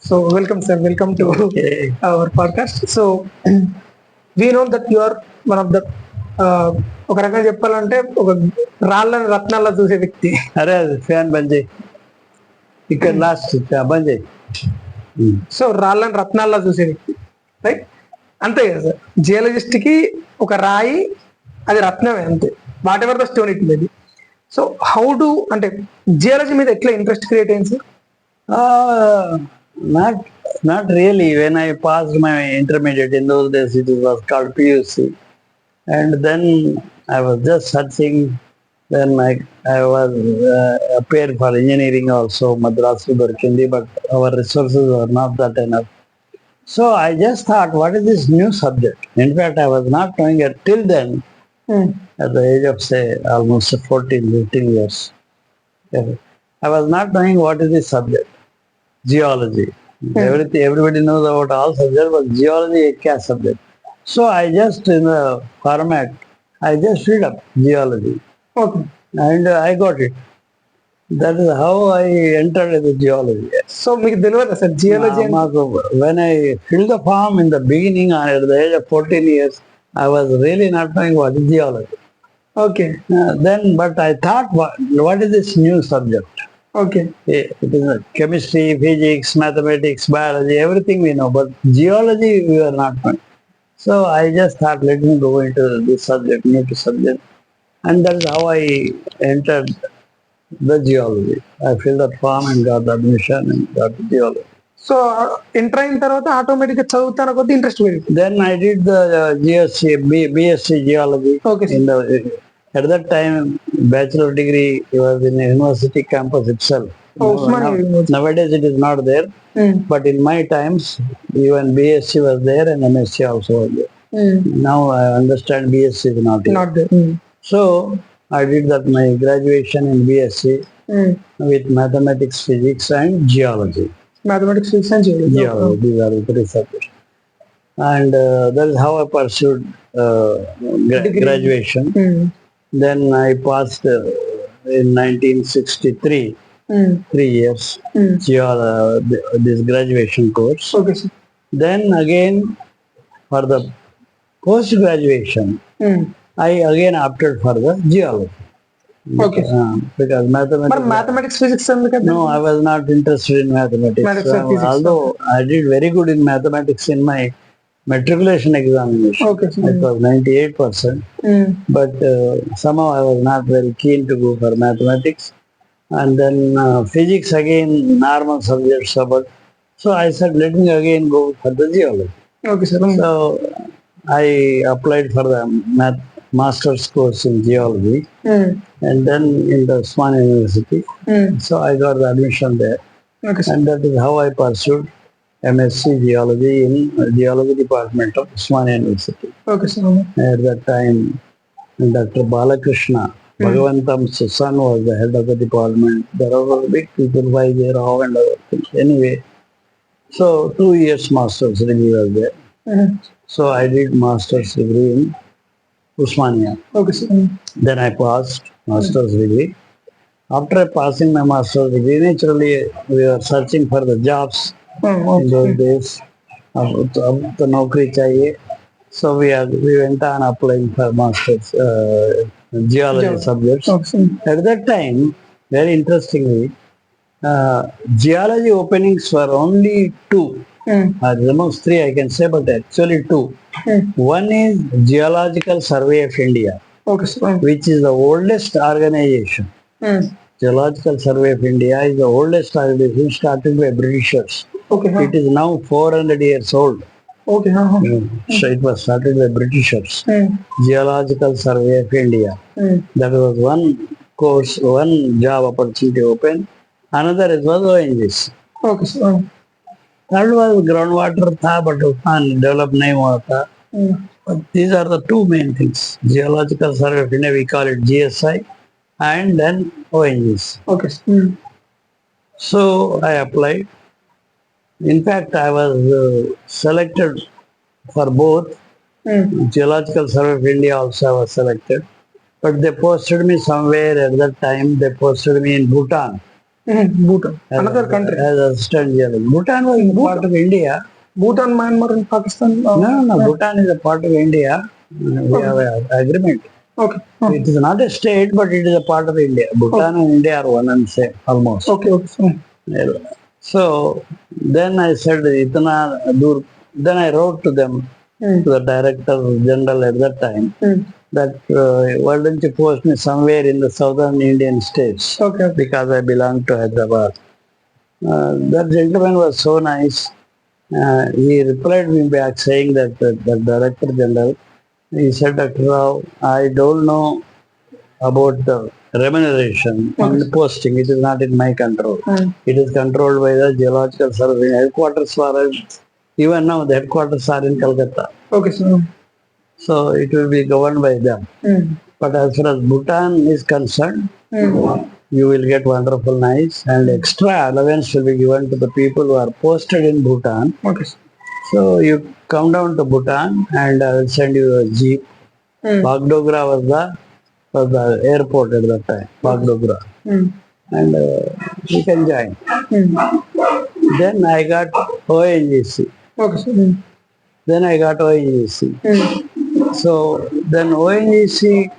So welcome, sir. Welcome to Okay. our podcast. So we know that you are one of the ఒక రకంగా చెప్పాలంటే ఒక రాళ్ళని రత్నాల్లో చూసే వ్యక్తి. అరే అది ఫ్యాన్ బంద్ చేయి, ఇక్కడ లాస్ట్ బంద్ చేయి. సో రాళ్ళని రత్నాల్లో చూసే వ్యక్తి, రైట్? అంతే కదా సార్. జియాలజిస్ట్ కి ఒక రాయి అది రత్నమే, అంతే. What ever the stone it maybe. So how do అంటే జియాలజీ మీద ఎట్లా ఇంట్రెస్ట్ క్రియేట్ అయింది sir? Not really. When I passed my intermediate, in those days it was called PUC, and then I was just searching. Then I was appeared for engineering also, Madras Dorkindi, but our resources were not that enough. So I just thought, what is this new subject? In fact, I was not knowing it till then, at the age of say almost 14, 15 years. I was not knowing what is this subject. Geology. Everybody knows about all subjects, but geology is a subject. So I just, in the format, I just read up geology. Okay. And I got it. That is how I entered into geology. So మీకు తెలియదు sir geology? When I filled the form in the beginning, at the age of 14 years, I was really not knowing what is geology. Okay. But I thought, what is this new subject? Okay. It is chemistry, physics, mathematics, biology, everything we know, but geology we were not knowing. So I just thought, let me go into this subject, new subject, and that is how I entered the geology. I filled that form and got the admission and got the geology. So enter అయిన తర్వాత automatic గా చదువుతాను కొద్ది interest పెరిగింది. Then I did the GSc, BSc geology. Okay. At that time, bachelor degree was in a university campus itself. Nowadays it is not there, but in my times, even BSc was there and MSc also was there. Now I understand BSc is not there. Not there. So I did that my graduation in BSc with mathematics, physics and geology. Mathematics, physics and geology. These are the three subjects. And that is how I pursued graduation. Then I passed in 1963, 3 years, this graduation course. Okay, sir. Then again, for the post-graduation, I again opted for the geology. Okay. Because mathematics, physics, no, I was not interested in mathematics. Although I did very good in mathematics in my matriculation examination. Okay. It was 98%. But somehow I was not very keen to go for mathematics. And then physics again, normal subjects. So I said, let me again go for the geology. Okay, sir. So I applied for the master's course in geology. And then in the Swan University. So I got the admission there. Okay, sir. And that is how I pursued MSc Geology in Geology Department of Swan University. Okay, sir. At that time, Dr. Krishna, Bhagavantam's son, was the head of the department. There were big people, Vaidya and other things. Anyway, so 2 years master's degree was there. So I did master's degree in Usmania. Okay, sir. Then I passed master's degree. After passing my master's degree, naturally we were searching for the jobs. In those days, अब तो नौकरी चाहिए. So we went on applying for masters geology subjects. Okay. At that time, very interestingly, geology openings were only 2. Almost 3 I can say, but actually 2. One is Geological Survey of India, Okay, sir. which is the oldest organization. Geological Survey of India is the oldest organization started by Britishers. Okay. It is now 400 years old. Okay. So it was started by Britishers. Geological Survey of India. That was one course, one job opportunity open. Another was ONGC. Okay, sir. Third was groundwater tha, but develop nahi hua tha. But these are the two main things. Geological Survey of India, we call it GSI, and then ONGC. Okay. So I applied. In fact, I was selected for both. Geological Survey of India also I was selected. But they posted me somewhere at that time. They posted me in Bhutan. Bhutan, another country. as assistant geologist. Bhutan was a part of India. Bhutan, Myanmar, and Pakistan. No. Bhutan is a part of India. We have an agreement. Okay. It is not a state, but it is a part of India. Bhutan and India are one and same, almost. Okay. So then I said, Itna dur. Then I wrote to them, to the director general at that time, that why don't you post me somewhere in the southern Indian states? Okay. Because I belong to Hyderabad. That gentleman was so nice. He replied me back saying that the director general, he said, Dr. Rao, I don't know about the remuneration on the posting. It is not in my control. It is controlled by the geological survey headquarters. Even now the headquarters are in Calcutta. Okay, sir. So it will be governed by them. But as far as Bhutan is concerned, you will get wonderful nice and extra allowance will be given to the people who are posted in Bhutan. Okay, sir. So you come down to Bhutan and I will send you a jeep. Bagdogra was the airport at that time, Bagdogra. And you can join. Then I got ONGC. Okay, sir. Then I got ONGC. So then ONGC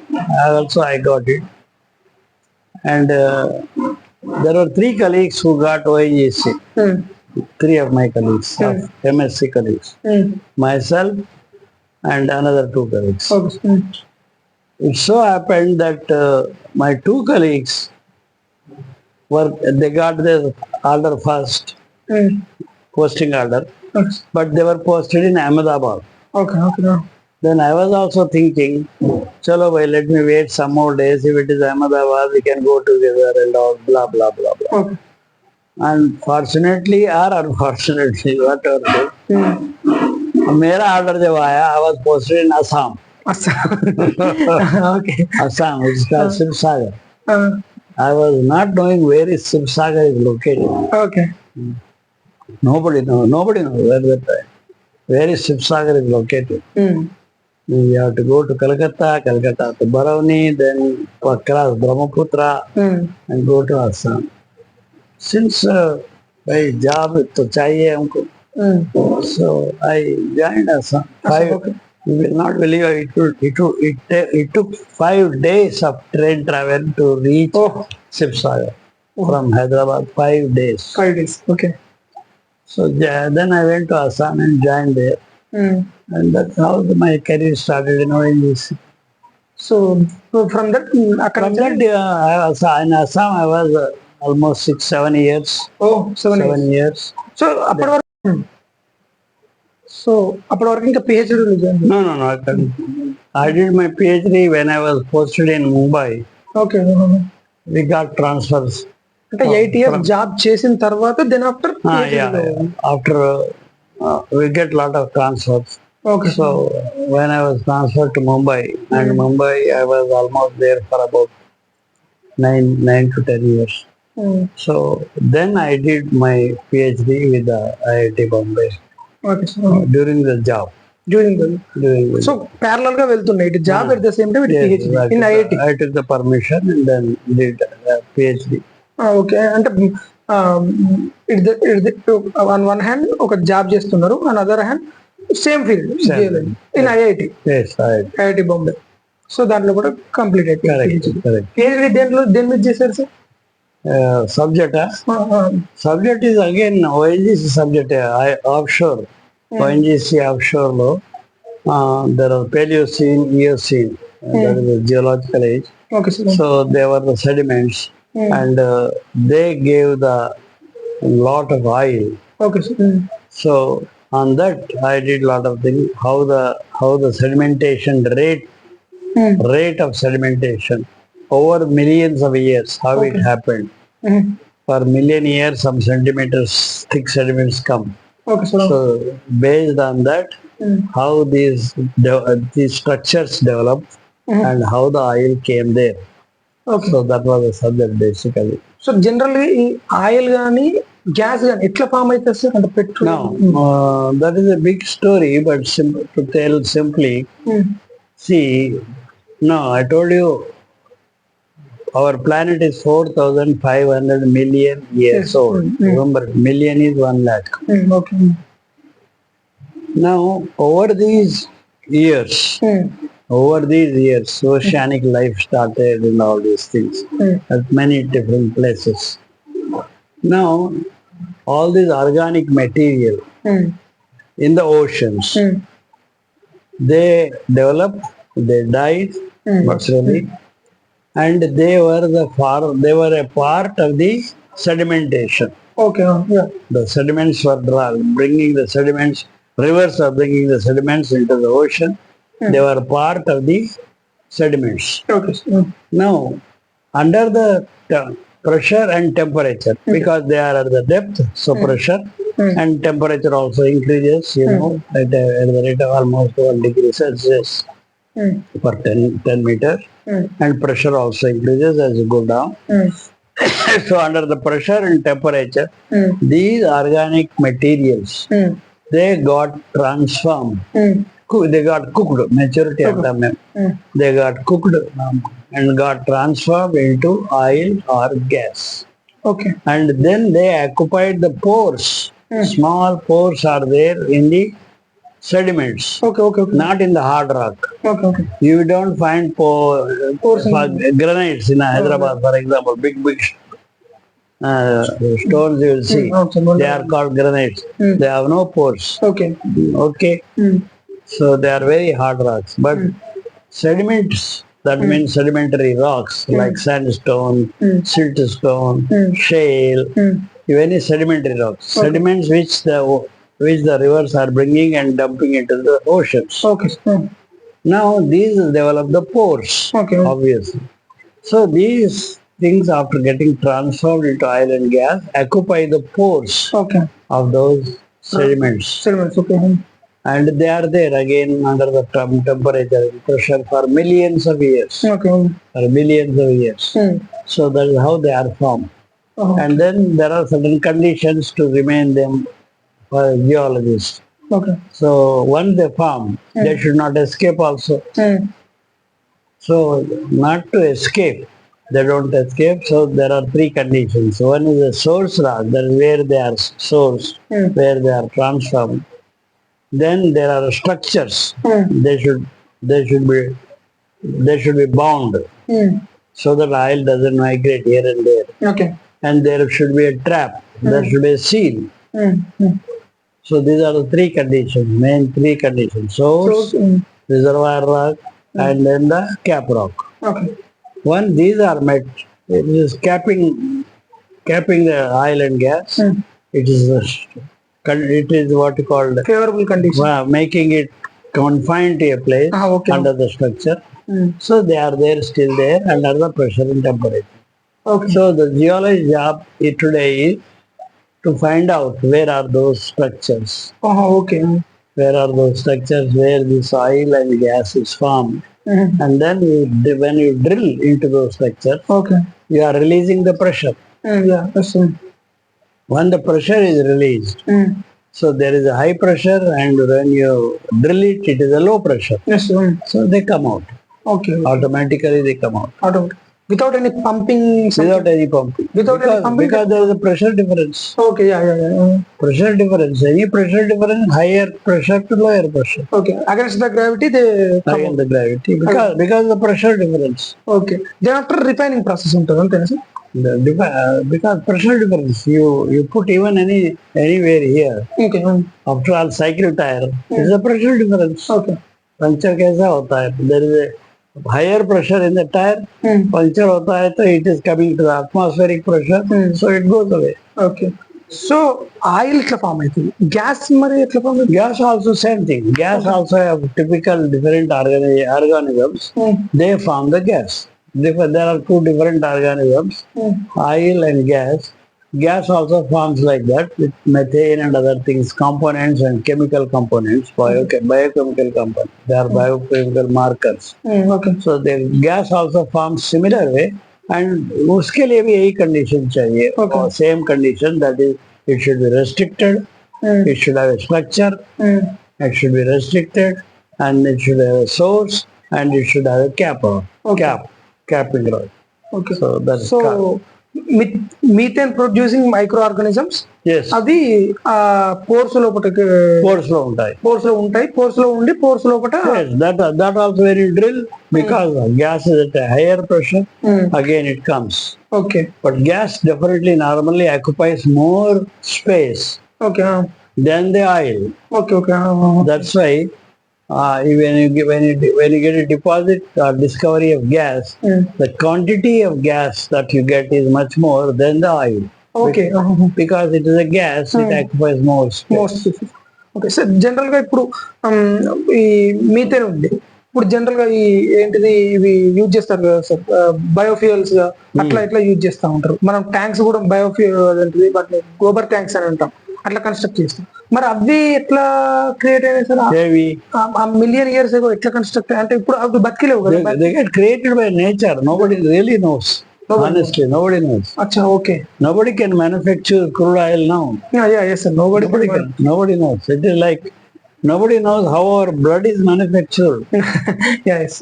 also I got it. And there were 3 colleagues who got ONGC. 3 of my colleagues, MSc colleagues. Myself and another 2 colleagues. Okay, sir. It so happened that my 2 colleagues they got their order first, posting order, but they were posted in Ahmedabad. Okay. Then I was also thinking, chalo bhai, let me wait some more days. If it is Ahmedabad, we can go together and all, blah, blah, blah, blah. Okay. And fortunately or unfortunately, whatever it is, मेरा order जब आया, I was posted in Assam. Okay. Assam, it's called Sibsagar. I was not knowing where is Sibsagar is located. Okay. Nobody knows at that time. Where is Sibsagar is located. You have to go to Calcutta to Barauni, then cross Brahmaputra and go to Assam. Since my job to chahiye humko, so I joined Assam. You will not believe it took 5 days of train travel to reach Sibsagar from Hyderabad. 5 days. 5 days. Okay. So then I went to Assam and joined there. And that's how my career started in ONGC. So from that, in Assam I was almost 6-7 years. 7 years. So అప్పటి వరకు ఇంకా PhD No. I did my PhD when I was posted in Mumbai. Okay. We got transfers. అంటే 8 years job చేసిన తర్వాత then after after we get lot of transfers. Okay. So when I was transferred to Mumbai, and Mumbai I was almost there for about 9 to 10 years. So then I did my PhD with the IIT Bombay. Okay, so during the job. So parallel గా వెళ్తున్నాయి ఇటు job at the same time PhD in IIT. I took the permission and then did PhD. Okay. అంటే on one hand ఒక job చేస్తున్నారు, on other hand same field in IIT. IIT Bombay. So దాంట్లో కూడా complete అయిపోయింది. PhD దేని మీద చేశారు sir? Subject is again ONGC subject. Offshore, ONGC offshore lo there are Paleocene, Eocene, that is the geological age. Okay, sir. So they were the sediments and they gave the lot of oil. Okay, sir. So on that I did lot of things, how the sedimentation rate of sedimentation over millions of years, how it happened. For million years some centimeters thick sediments come. Okay, sir. So based on that, how these structures developed and how the oil came there. Okay. So that was the subject basically. So generally ఈ oil కానీ gas కానీ ఎట్లా form అవుతుంది sir? అంటే petrol. Now that is a big story, but to tell simply, see, no, I told you our planet is 4,500 million years Yes. old. Remember, million is 1 lakh. Okay. Now, years, over these years, oceanic life started and all these things at many different places. Now, all this organic material in the oceans, they developed, they died naturally, and they were a part of the sedimentation. Okay. Yeah. The sediments were bringing the sediments, rivers are bringing the sediments into the ocean. They were part of the sediments. Okay. Now, under the pressure and temperature, because they are at the depth, so pressure and temperature also increases, at the rate of almost 1 degree Celsius per 10 meters, and pressure also increases as you go down. So under the pressure and temperature, these organic materials, they got transformed. They got cooked, maturity of them. They got cooked and got transformed into oil or gas. Okay. And then they occupied the pores. Small pores are there in the sediments, Okay. not in the hard rock. Okay. You don't find Pores in- granites in Hyderabad, for example, big stones you will see. They are called granites. They have no pores. Okay. Okay. So they are very hard rocks. But sediments, that means sedimentary rocks like sandstone, siltstone, shale, even sedimentary rocks. Sediments which the rivers are bringing and dumping into the oceans. Okay. Now these develop the pores, obviously. So these things, after getting transformed into oil and gas, occupy the pores of those sediments. Sediments. Okay. And they are there again under the temperature and pressure for millions of years. Okay. For billions of years. So that is how they are formed. And then there are certain conditions to remain them for geologists. Okay. So once they form, they should not escape also. So not to escape, they don't escape. So there are 3 conditions. One is the source rock, that is where they are sourced, where they are transformed. Then there are structures. They should be bound so that oil doesn't migrate here and there. Okay. And there should be a trap. There should be a seal. So these are the 3 conditions, main 3 conditions. Source, reservoir rock, and then the cap rock. Okay. Once these are met, it is capping the oil and gas. It is what you call Favorable condition. making it confined to a place under the structure. So they are there, still there, under the pressure and temperature. Okay. So the geologist's job today is to find out where are those structures. Okay. Where are those structures where this oil and gas is formed. And then when you drill into those structures, you are releasing the pressure. Yeah, that's right. When the pressure is released, so there is a high pressure, and when you drill it, it is a low pressure. Yes. So they come out. Okay. Automatically they come out. Without any pumping? Without any pumping. Because there is a pressure difference. Okay, yeah. Pressure difference. Any pressure difference, higher pressure to lower pressure. Okay. Against the gravity, they come Against the gravity. Because the pressure difference. Okay. Then after refining process ఉంటుంది sir? Because pressure difference, you put even anywhere here. Okay. After all, cycle tire, there is a pressure difference. Okay. Puncture कैसा होता है? There is a higher pressure in the tire. Puncture होता है तो it is coming to the atmospheric pressure, so it goes away. Okay. So oil ఎట్లా form అవుతుంది? Gas మరి ఎట్లా ఫామ్ అవుతుంది? Gas also same thing. Gas also have typical different organisms. They form the gas. There are 2 different organisms, oil and gas. Gas also forms like that with methane and other things, components and chemical components, biochemical components. They are biochemical markers. Okay. So the gas also forms similar way, and उसके लिए भी यही condition चाहिए. Same condition, that is, it should be restricted, it should have a structure, it should be restricted, and it should have a source, and it should have a capping rod. Okay. So that's so methane producing micro organisms yes, అవి pores లోపల pores లో ఉంటాయి. Pores లో ఉంటాయి, pores లో ఉండి pores లోపల Yes, that also when you drill, because gas is at a higher pressure, again it comes. Okay But gas definitely normally occupies more space okay than the oil. Okay okay That's why when you get a deposit or discovery of gas, the quantity of gas that you get is much more than the oil. Okay Because it is a gas, it occupies more space. Most okay sir. General గా ఇప్పుడు ఈ methane ఉంది, ఇప్పుడు general గా ఈ ఏంటిది ఇవి use చేస్తారు కదా సార్, బయోఫ్యూయల్స్ గా అట్లా ఇట్లా యూజ్ చేస్తూ ఉంటారు. మనం ట్యాంక్స్ కూడా బయోఫ్యూయల్ ఏంటిది వాటిని గోబర్ ట్యాంక్స్ అని అంటాం, అట్లా కన్స్ట్రక్ట్ చేస్తాం. మరి అవి ఎట్లా క్రియేట్ అయినాయి సార్? Heavy. ఆ మిలియన్ ఇయర్స్ ఎట్లా కన్స్ట్రక్ట్ అంటే ఇప్పుడు అవి బతికిలేవు కదా? They get created by nature. Nobody really knows. Honestly, nobody knows. అచ్చా okay. Nobody can manufacture crude oil now. yes sir, nobody can. Nobody knows. It is like nobody knows how our blood is manufactured. yes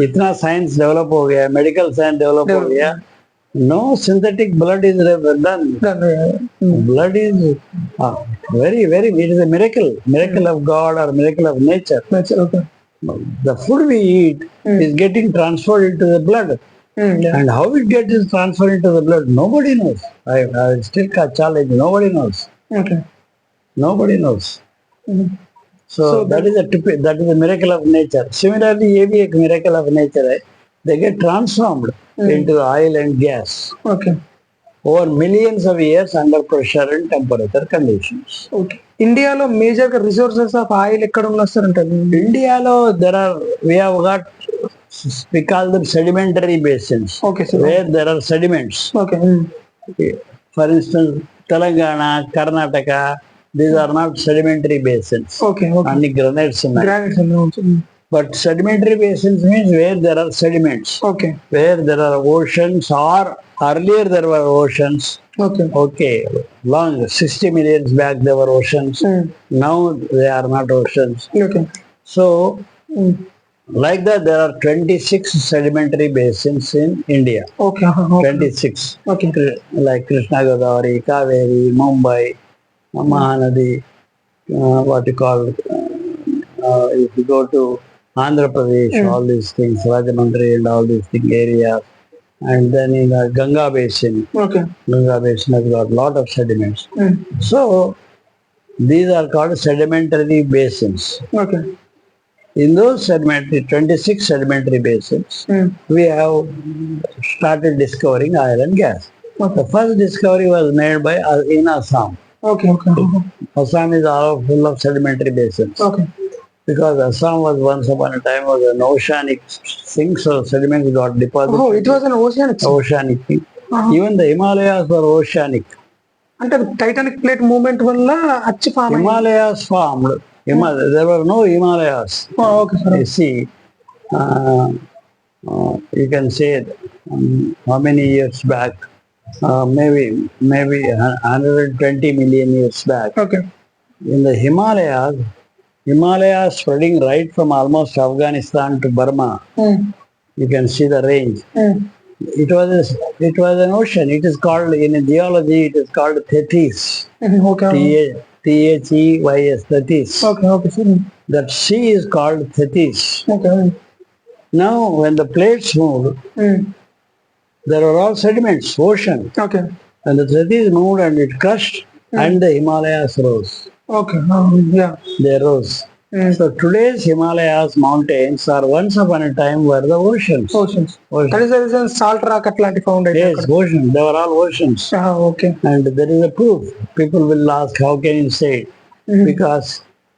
इतना science develop हो गया, medical science develop हो गया. No synthetic blood is done. Blood is very, very. It is a miracle of God or miracle of nature. okay. The food we eat is getting transferred into the blood. Yeah. And how it gets transferred into the blood, nobody knows. I still challenge. Nobody knows. Okay. Nobody knows. So that is a miracle of nature. Similarly, ये भी एक miracle of nature है. They get transformed into oil and gas Okay. over millions of years under pressure and temperature conditions. Okay. ఇండియాలో major గా resources of oil ఎక్కడ ఉన్నాయి sir అంటే? ఇండియాలో we have got, we call them sedimentary basins. Okay sir. Where there are sediments. Okay. For instance, Telangana, Karnataka, these are not sedimentary basins. Okay. Okay. Only granites ఉన్నాయి. Granites ఉన్నాయి. But sedimentary basins means where there are sediments. Okay. Where there are oceans, or earlier there were oceans. Okay. Okay, long 60 million back there were oceans. Now they are not oceans. Okay. So like that there are 26 sedimentary basins in India. Okay. Okay. 26. Okay. Like Krishna, Godavari, Kaveri, Mumbai, Mahanadi, what you call, if you go to Andhra Pradesh, all these things, Rajamandri and all these thing areas. And then in the Ganga Basin, Okay. Ganga Basin has got lot of sediments. So these are called sedimentary basins. Okay. In those 26 sedimentary basins, we have started discovering oil and gas. Okay. The first discovery was made by in Assam. Okay. Okay. Assam is all full of sedimentary basins. Okay. Because Assam was once upon a time was an oceanic thing, so sediments got deposited. Oh, it was an oceanic. Oceanic thing. Even the Himalayas were oceanic. అంటే tectonic plate movement వల్ల అచ్చి form Himalayas formed. There were no Himalayas. Okay sir. You see, you can say how many years back, maybe 120 million years back. Okay. In the Himalayas spreading right from almost Afghanistan to Burma. You can see the range. It was an ocean. It is called, in geology, it is called Tethys. Okay. Thes, Tethys. Okay. Okay sir. That sea is called Tethys. Okay. Now, when the plates moved, there were all sediments, ocean. Okay. And the Tethys moved and it crushed, and the Himalayas rose. Okay. Yeah. They rose. So today's Himalayas mountains are once upon a time were the oceans. Oceans. That is the reason salt rock అట్లాంటి found అయితే. Yes, oceans. They were all oceans. Okay. And there is a proof. People will ask, how can you say it? Because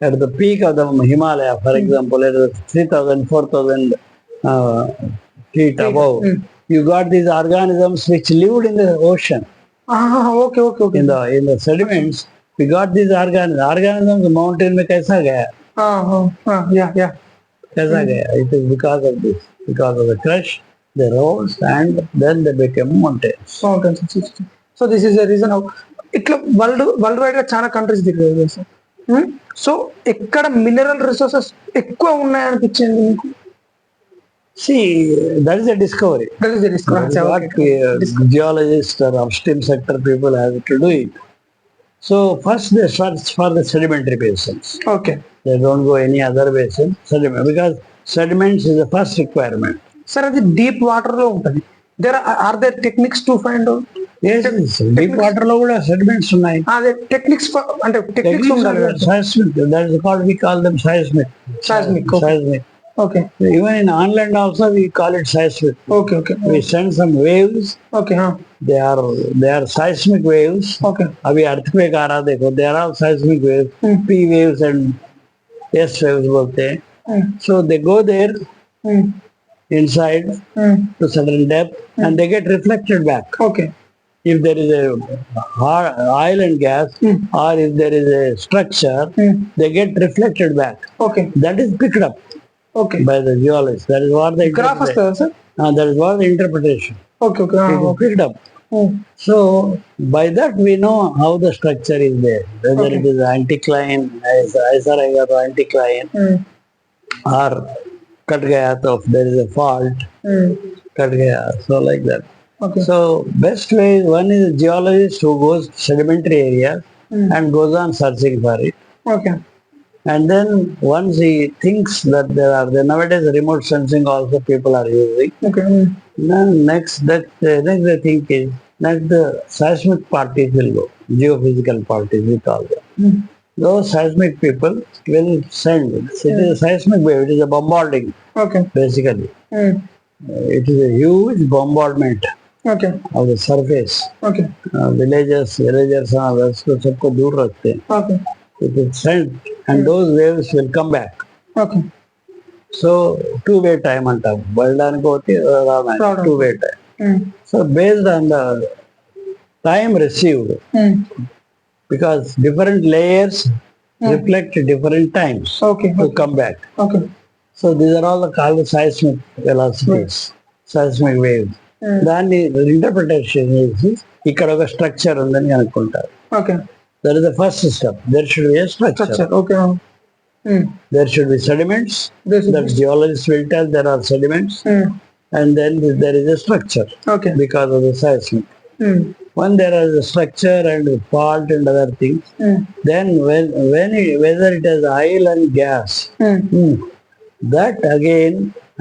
at the peak of the Himalaya, for example, at 3,000, 4,000 feet above, you got these organisms which lived in the ocean. Okay. Okay. Okay. In the sediments, we got these organisms mountain में कैसा गया? Yeah. कैसा गया? It is because of this. Because of the crush, they rose and then they became mountains. So this is the reason how ఇట్లా world wide గా చాలా countries తిరిగాయి sir. So ఎక్కడ మినరల్ రిసోర్సెస్ ఎక్కువ ఉన్నాయనిపించింది మీకు? See, that is a discovery. That is the risk. That is what geologists or upstream sector people have to do it. So first they search for the sedimentary basins. Okay. They don't go any other basin, sediment, because sediments is the first requirement. Sir అది deep water లో ఉంటుంది. Are there techniques to find out? Yes, deep water లో కూడా sediments ఉన్నాయి. అదే techniques అంటే techniques ఉండాలి. Seismic, that is called, we call them seismic. Seismic. Seismic. Okay. Even in on land also we call it seismic. Okay. We send some waves. Okay. They are seismic waves. Okay. अभी earthquake आ रहा देखो, they are all seismic waves. P waves and S waves बोलते हैं. So they go there inside to certain depth and they get reflected back. Okay. If there is a oil and gas or if there is a structure, they get reflected back. Okay. That is picked up Okay. by the geologists. That is what the graph వస్తుందా sir? that is what the interpretation. Okay. It is picked up. So by that we know how the structure is there, whether it is anticline, isaraga or anticline, or cut gaya, so there is a fault, cut gaya, so like that. Okay. So best way is, one is a geologist who goes to sedimentary areas and goes on searching for it. Okay. And then once he thinks that there nowadays remote sensing also people are using. Okay. Then next the thing is, next the seismic parties will go, geophysical parties we call them. Those seismic people will send, it is a seismic wave, it is a bombarding. Okay. Basically. It is a huge bombardment Okay. of the surface. Okay. Villagers and others को सबको दूर रखते हैं. Okay. It is sent and those waves will come back. Okay. So two-way time అంటాం, వెళ్ళడానికి ఒకటి రావడానికి two-way time. So based on the time received, because different layers reflect different times Okay. to come back. Okay. So these are all called seismic velocities, seismic waves. దాని interpretation చేసి ఇక్కడ ఒక structure ఉందని అనుకుంటారు. Okay. That is the first step. There should be a structure. Structure. Okay. There should be sediments. The geologists will tell there are sediments, and then there is a structure Okay. because of the seismic. When there is a structure and fault and other things, then whether it has oil and gas, that again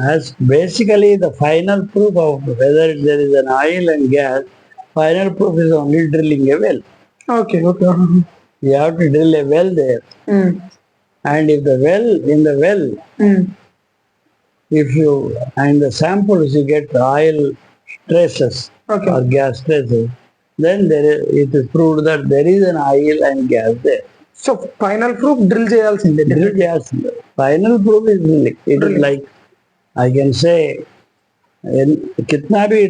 has basically the final proof of whether there is an oil and gas. Final proof is only drilling a well. Okay. Okay. You have to drill a well there, and if the well, if you and the samples you get oil traces Okay. or gas traces, then it is proved that there is an oil and gas there. So final proof drill చేయాల్సిందే. Drill gas. Final proof is drilling. It is like, I can say, कितना भी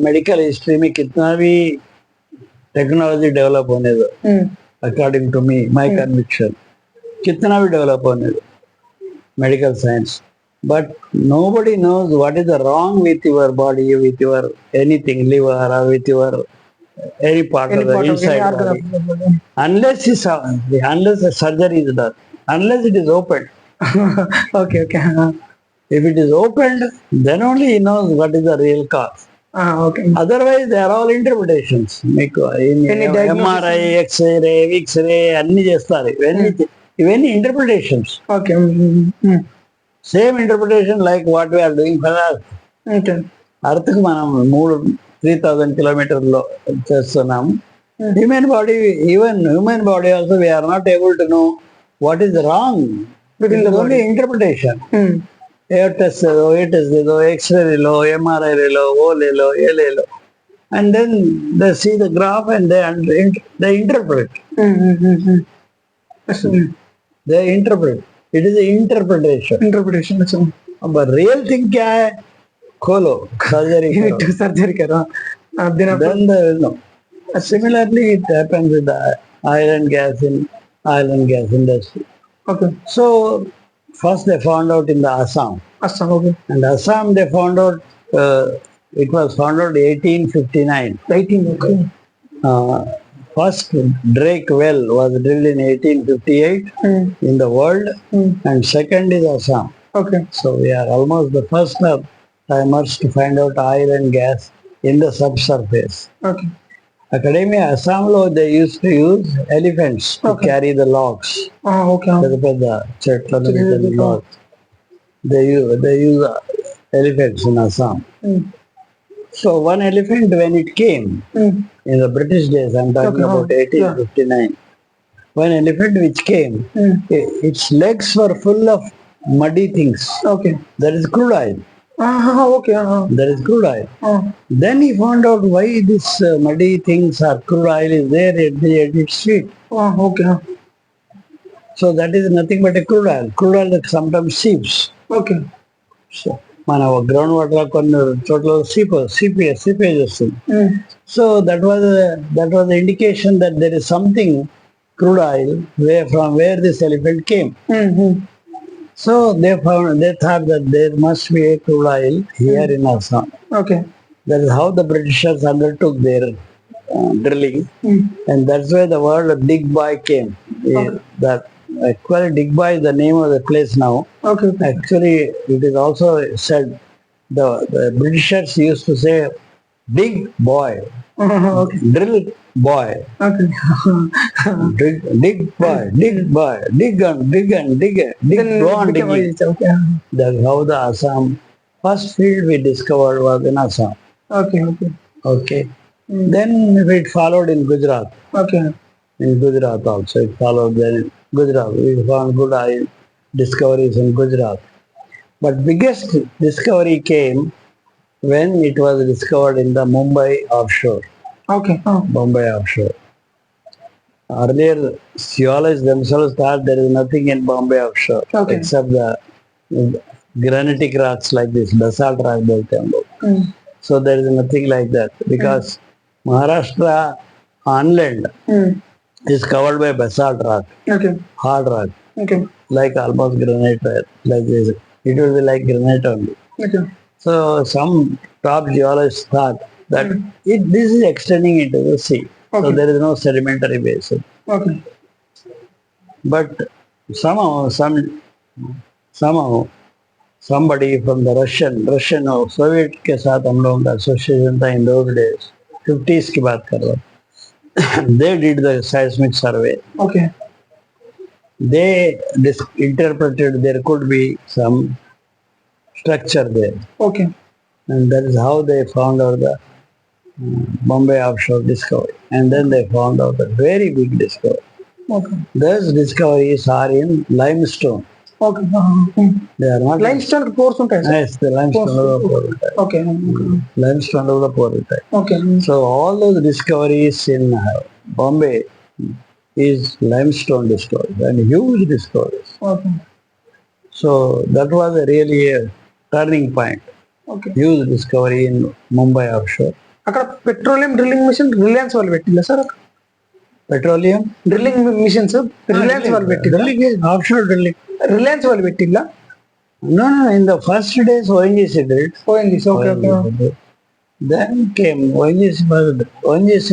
medical history में कितना भी technology develop होने दो, according to me, my conviction, कितना भी डेवलप होने दो medical science, but nobody knows what is the wrong with your body, with your anything, liver or with your any part of the inside body, unless the surgery is done, unless it is opened. Okay. Okay. If it is opened, then only he knows what is the real cause. Okay. Otherwise, they are all interpretations. మీకు MRI, X-ray అన్ని చేస్తారు. ఇవన్నీ interpretations. Okay. Same interpretation like what we are doing for Earth. Okay. Earth కు మనం 3,000 కిలోమీటర్లో చేస్తున్నాము. Human body also we are not able to know what is wrong. It is only interpretation. A test ఏదో ఎక్స్రేలో ఎంఆర్ఐలో ఓలేలో ఏలేలో, and then they see the graph and they interpret. They interpret. It is interpretation. But real thing क्या है? खोलो, surgery करो. Then no. Similarly, it happens with the oil and gas industry. Okay. So first they found out in the Assam. Okay. And Assam they found out, it was found out 1859. 18, okay. First Drake well was drilled in 1858 in the world, and second is Assam. Okay. So we are almost the first of I must find out oil and gas in the subsurface. Okay Academia Assamlo, they used to use elephants to Okay. carry the logs. Okay పెద్ద పెద్ద చెట్లను చెట్ల పెట్టిన మీద. logs. They use elephants in Assam. So one elephant when it came in the British days, I'm talking Okay, about yeah. 1859. One elephant which came, its legs were full of muddy things. Okay That is crude oil. Okay That is crude oil. Then he found out why this muddy things or crude oil is there at its feet. Okay So that is nothing but a crude oil. Crude oil that sometimes seeps. Okay So మన ground water కొన్ని చోట్ల seepage వస్తుంది. So that was the indication that there is something crude oil from where this elephant came. So they thought that there must be a crude oil here in Assam. Okay That is how the Britishers undertook their drilling, and that's where the word Digbai came. That actually Digbai is the name of the place now. Okay Actually, it is also said the Britishers used to say dig boy, okay drill boy, okay dig boy, dig go on digging. Okay That's how the Assam first field we discovered was in Assam. Okay okay Okay. Then it followed in Gujarat. Okay In Gujarat also it followed there in Gujarat. We found good oil discoveries in Gujarat. But biggest discovery came when it was discovered in the Mumbai offshore. Okay Mumbai offshore. Earlier, geologists themselves thought there is nothing in Bombay offshore Okay. except the granitic rocks like this, basalt rock bolte hum log. So there is nothing like that because Maharashtra inland is covered by basalt rock, okay hard rock, okay like almost granite, like this. It will be like granite only. Okay So some top geologists thought that this is extending into the sea. So Okay. there is no sedimentary basin. Okay But somehow somebody from the Russian or Soviet के साथ हम लोगों का association था in those days, 50s की बात कर रहा हूँ. They did the seismic survey. Okay They interpreted there could be some structure there. Okay And that is how they found out the Bombay offshore discovery. And then they found out a very big discovery. Okay Those discoveries are in limestone. Okay They are not లైమ్ స్టోన్ pores ఉంటాయి sir Yes, the limestone of the portal. Okay Limestone of the portal. Okay So all those discoveries in Bombay is limestone discoveries and huge discoveries. Okay So that was really a turning point. Okay Huge discovery in Mumbai offshore. అక్కడ petroleum drilling machine Reliance వాళ్ళు పెట్టిల్లా sir Petroleum. Drilling machines Reliance వాళ్ళు పెట్టిల్లా Drilling is offshore drilling. Reliance వాళ్ళు పెట్టిల్లా No, in the first days ONGC did. పోయింది okay okay ONGC did. Then came ONGC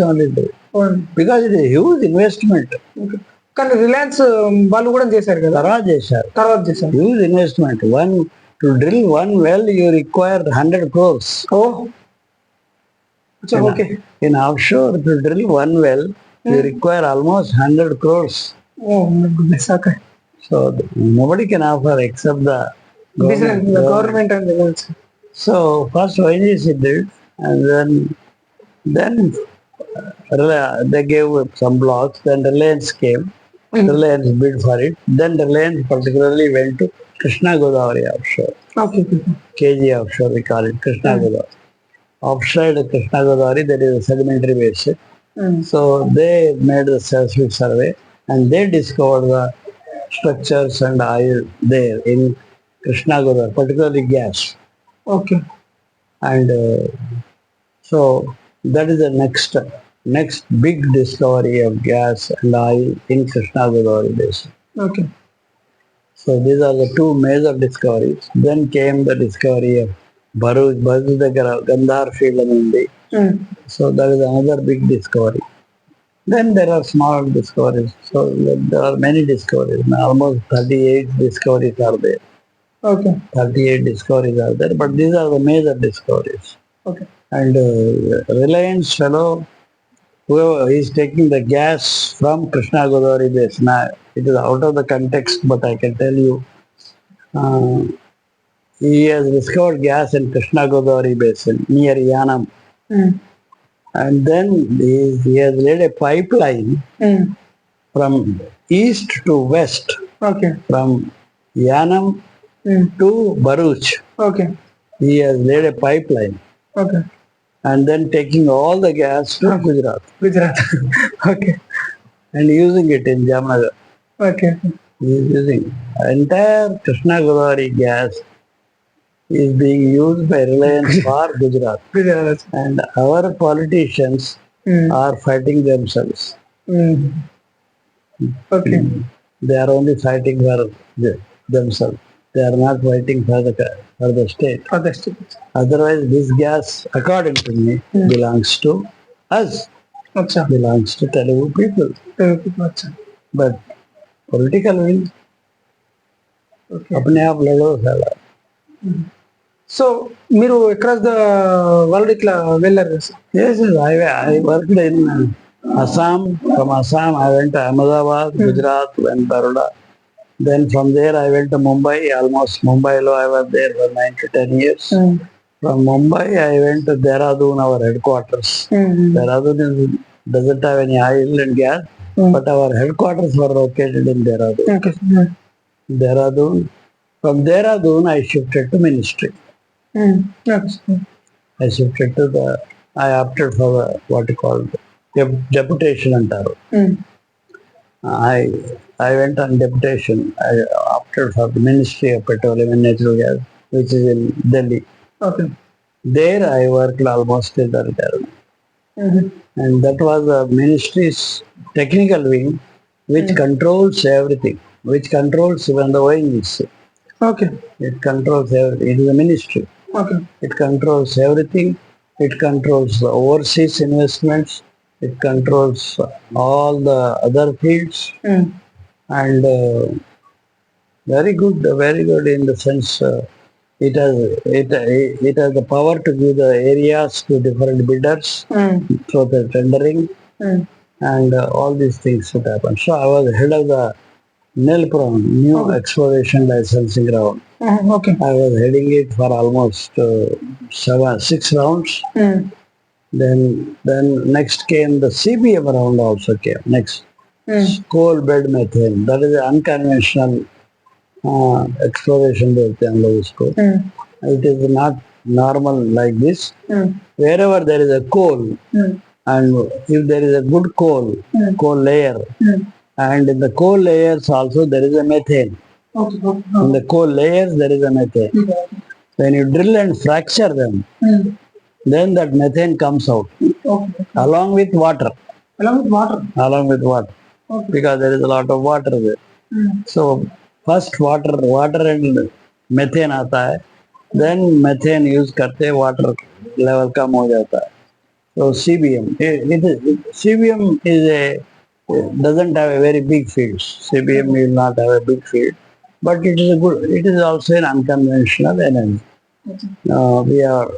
only did. పోయింది Because it is a huge investment. Okay కానీ Reliance వాళ్ళు కూడా చేశారు కదా Taraj చేశారు. తర్వాత చేశారు Huge investment. To drill one well you require 100 crores. Oh okay In offshore to drill one well you require almost 100 crores. Oh my goodness okay So nobody can offer except the business government. Government and Reliance So first ONGC did, and then they gave some blocks. Then Reliance came. Reliance bid for it. Then Reliance particularly went to Krishna Godavari offshore, okay okay KG offshore we call it Krishna Godavari. Offside Krishna Godavari there is a sedimentary basin. So they made the seismic survey and they discovered the structures and oil there in Krishna Godavari, particularly gas. Okay And so that is the next big discovery of gas and oil in Krishna Godavari basin. Okay So these are the two major discoveries. Then came the discovery of Bharuch దగ్గర Gandhar field అని ఉంది. So that is another big discovery. Then there are small discoveries. So there are many discoveries. Almost 38 discoveries are there. Okay. 38 discoveries are there, but these are the major discoveries. Okay. And Reliance fellow, whoever is taking the gas from Krishna Godavari basin, it is out of the context, but I can tell you, uh, he has discovered gas in Krishna Godavari basin near Yanam. Mm. And then he has laid a pipeline from east to west, Okay. from Yanam to Bharuch. Okay. He has laid a pipeline Okay. and then taking all the gas to Gujarat Gujarat. Okay. and using it in Jamnagar. Okay. He is using entire Krishna Godavari gas is being used by Reliance for Gujarat. Gujarat. And our politicians are fighting themselves. Okay. They are only fighting for themselves. They are not fighting for the state. For the state. Otherwise, this gas, according to me, belongs to us. Acha. Belongs to Telugu people. Acha. But political will, Okay. अपने आप लड़ो साला. So మీరు across the world ఇట్లా వెళ్ళారు కదా sir? Yes, yes, I worked in Assam. From Assam, I went to Ahmedabad, Gujarat, and Baroda. Then from there, I went to Mumbai. Almost Mumbai, I was there for 9 to 10 years. From Mumbai, I went to Dehradun, our headquarters. Dehradun doesn't have any oil and gas, but our headquarters were located in Dehradun. Okay. Dehradun. From Dehradun, I shifted to ministry. I shifted to I opted for what you call deputation antaru. I went on deputation. I opted for the Ministry of Petroleum and Natural Gas, which is in Delhi. Okay. There I worked almost till the retirement. And that was the ministry's technical wing, which controls everything, which controls even the ONGC. Okay. It controls everything. It is a ministry. Okay. It controls everything. It controls the overseas investments. It controls all the other fields. And very good in the sense it has the power to give the areas to different bidders through the tendering and all these things would happen. So I was head of the Nelpron, new exploration licensing round. Okay. I was heading it for almost 6 rounds. Then next came the CBM round also came next. Coal bed methane. That is an unconventional exploration. It is not normal like this. Wherever there is a coal, and if there is a good coal layer, and in the coal layers also there is a methane. In the coal layers there is a methane. When you drill and fracture them, then that methane comes out along with water. Along with water. Because there is a lot of water there. So first water and methane आता है, then methane use करते water level कम हो जाता है. So CBM, CBM doesn't have a very big field. CBM will not have a big field, but it is also an unconventional energy. We are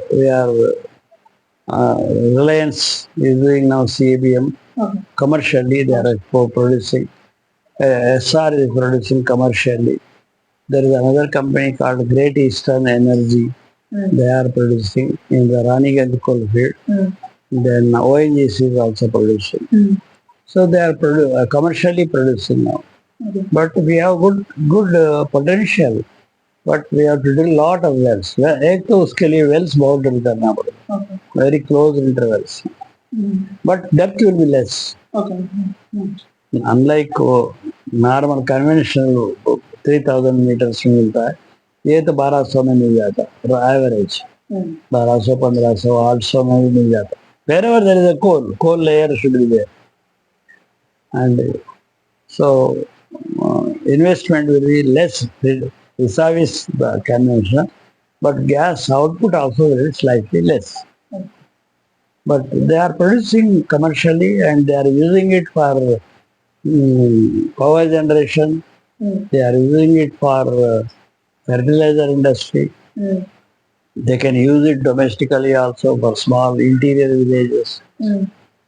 Reliance is doing now CBM. Commercially, they are producing. SR is producing commercially. There is another company called Great Eastern Energy. They are producing in the Raniganj coal field. Then ONGC is also producing. So they are commercially producing now. But we have good potential. But we have to drill lot of wells. एक तो उसके लिए wells बहुत drill करना पड़ेगा. Very close intervals. But depth will be less. Unlike normal conventional 3000 meters में मिलता है, ये तो 1200 में मिल जाता है. Average 1200, 1500, 800 में भी मिल जाता है. Wherever there is a coal layer should be there. And so investment will be less vis-a-vis the conventional, but gas output also will be slightly less. But they are producing commercially and they are using it for power generation. They are using it for fertilizer industry. They can use it domestically also for small interior villages.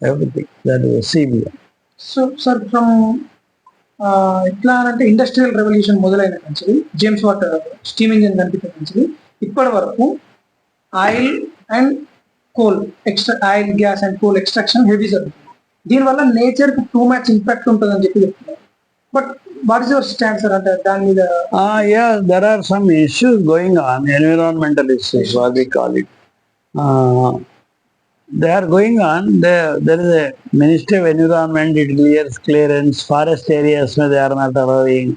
Everything. That is a CBM. So sir from ఎట్లా అంటే industrial revolution మొదలైన నుంచి James what steam engine కనిపించిన నుంచి ఇప్పటి వరకు oil and coal oil gas and coal extraction heavy జరుగుతుంది. దీనివల్ల నేచర్ కి టూ మచ్ ఇంపాక్ట్ ఉంటుందని చెప్పి చెప్తున్నారు. But what is your stand sir అంటే దాని మీద? Yeah, there are some issues going on, environmental issues, what we call it. They are going on. There is a Ministry of Environment, it clears clearance. Forest areas, they are not allowing.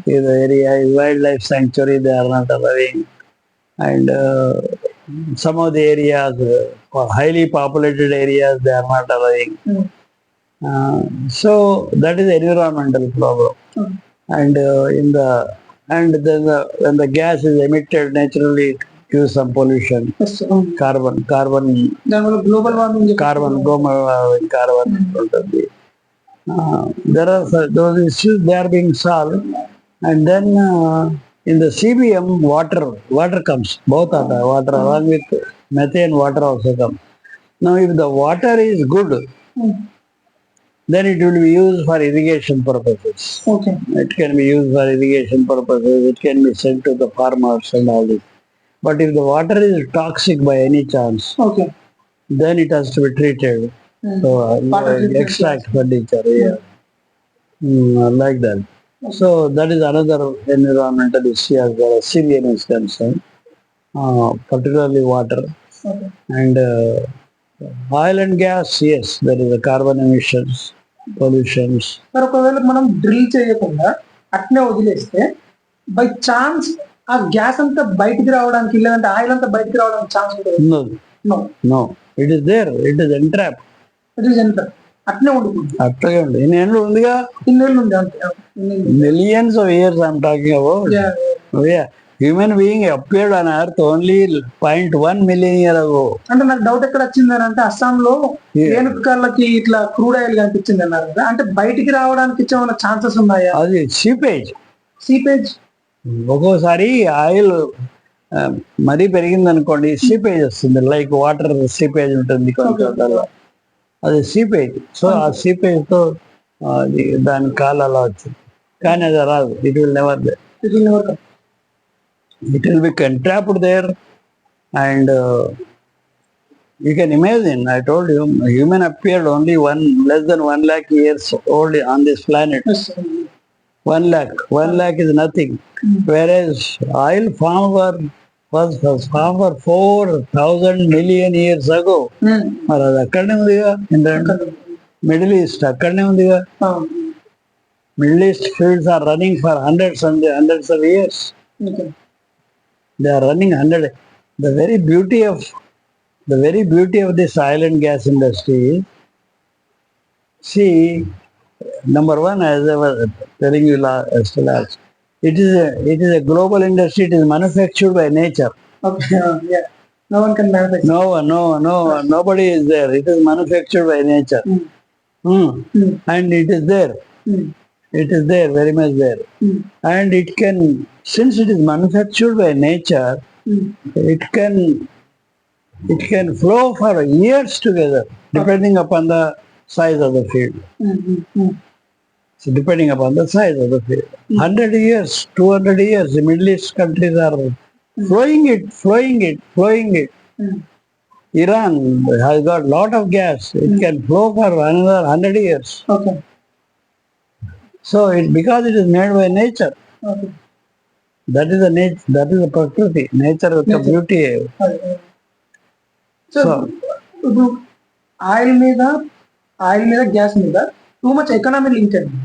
The area is wildlife sanctuary, they are not allowing. And some of the areas, highly populated areas, they are not allowing. So that is environmental problem. And when the gas is emitted naturally, it gives some pollution. Carbon global warming carbon ఉంటుంది. There are those issues, they are being solved. And then in the CBM, water comes, both are the water along with methane, water also comes. Now if the water is good, then it will be used for irrigation purposes. Okay. It can be used for irrigation purposes, it can be sent to the farmers and all this. But if the water is toxic by any chance, okay. then it has to be treated. So Water treatment, extra expenditure, yeah. Like that. So that is another environmental issue as far as CBM is concerned, particularly water. Okay. And oil and gas, yes, there is a carbon emissions, pollutions. Sir ఒకవేళ మనం drill చేయకుండా అట్నే వదిలేస్తే by chance ఆ gas అంతా బయటికి రావడానికి లేదంటే ఆయిల్ అంతా బయటికి రావడానికి ఛాన్స్ ఉంటుంది? No, no. no, it is there, it is entrapped. It is ఎంత అట్నే ఉండిపోతుంది. అట్లాగే ఉంది. ఇన్నేళ్ళు ఉందిగా, ఇన్నేళ్ళు ఉంది అంతే. millions of years I'm talking about. Yeah. Human being appeared on earth only 0.1 million years ago. అంటే నాకు డౌట్ ఎక్కడ వచ్చింది అని అంటే అస్సాంలో ఏనుకలకి ఇట్లా క్రూడ్ ఆయిల్ కనిపించింది అన్నారు కదా, అంటే బయటికి రావడానికి ఇచ్చేమన్నా ఛాన్సెస్ ఉన్నాయా? అది సీపేజ్. ఒక్కోసారి ఆయిల్ మరీ పెరిగింది అనుకోండి, సీపేజ్ వస్తుంది. లైక్ వాటర్ సీపేజ్ ఉంటుంది కొన్ని చోట్ల, అది సీపేజ్. సో ఆ సీపేజ్ తో దాని కాలు అలా వచ్చింది. కానీ అది రాదు. It will never they. It will be entrapped there, and you can imagine. I told you, human appeared only less than 1 lakh years old on this planet. 1 lakh is nothing. Whereas oil farm was farmed for 4,000 million years ago. మరి అది అక్కడనే ఉందిగా. Middle east అక్కడనే ఉందిగా. Middle east fields are running for hundreds of years. They are running 100. The very beauty of this oil and gas industry is, see, number one, as I was telling you last, it is a global industry. It is manufactured by nature. Okay. Yeah. No one can manufacture. No one, nobody is there. It is manufactured by nature. And it is there. It is there, very much there. And it can, since it is manufactured by nature, it can flow for years together, depending upon the size of the field. So depending upon the size of the field. 100 years, 200 years, the Middle East countries are flowing it. Iran has got lot of gas. It can flow for another 100 years. Okay. So because it is made by nature. Okay. That is the Prakriti, nature with the beauty. So ఇప్పుడు oil మీద gas మీద too much economy link అండి.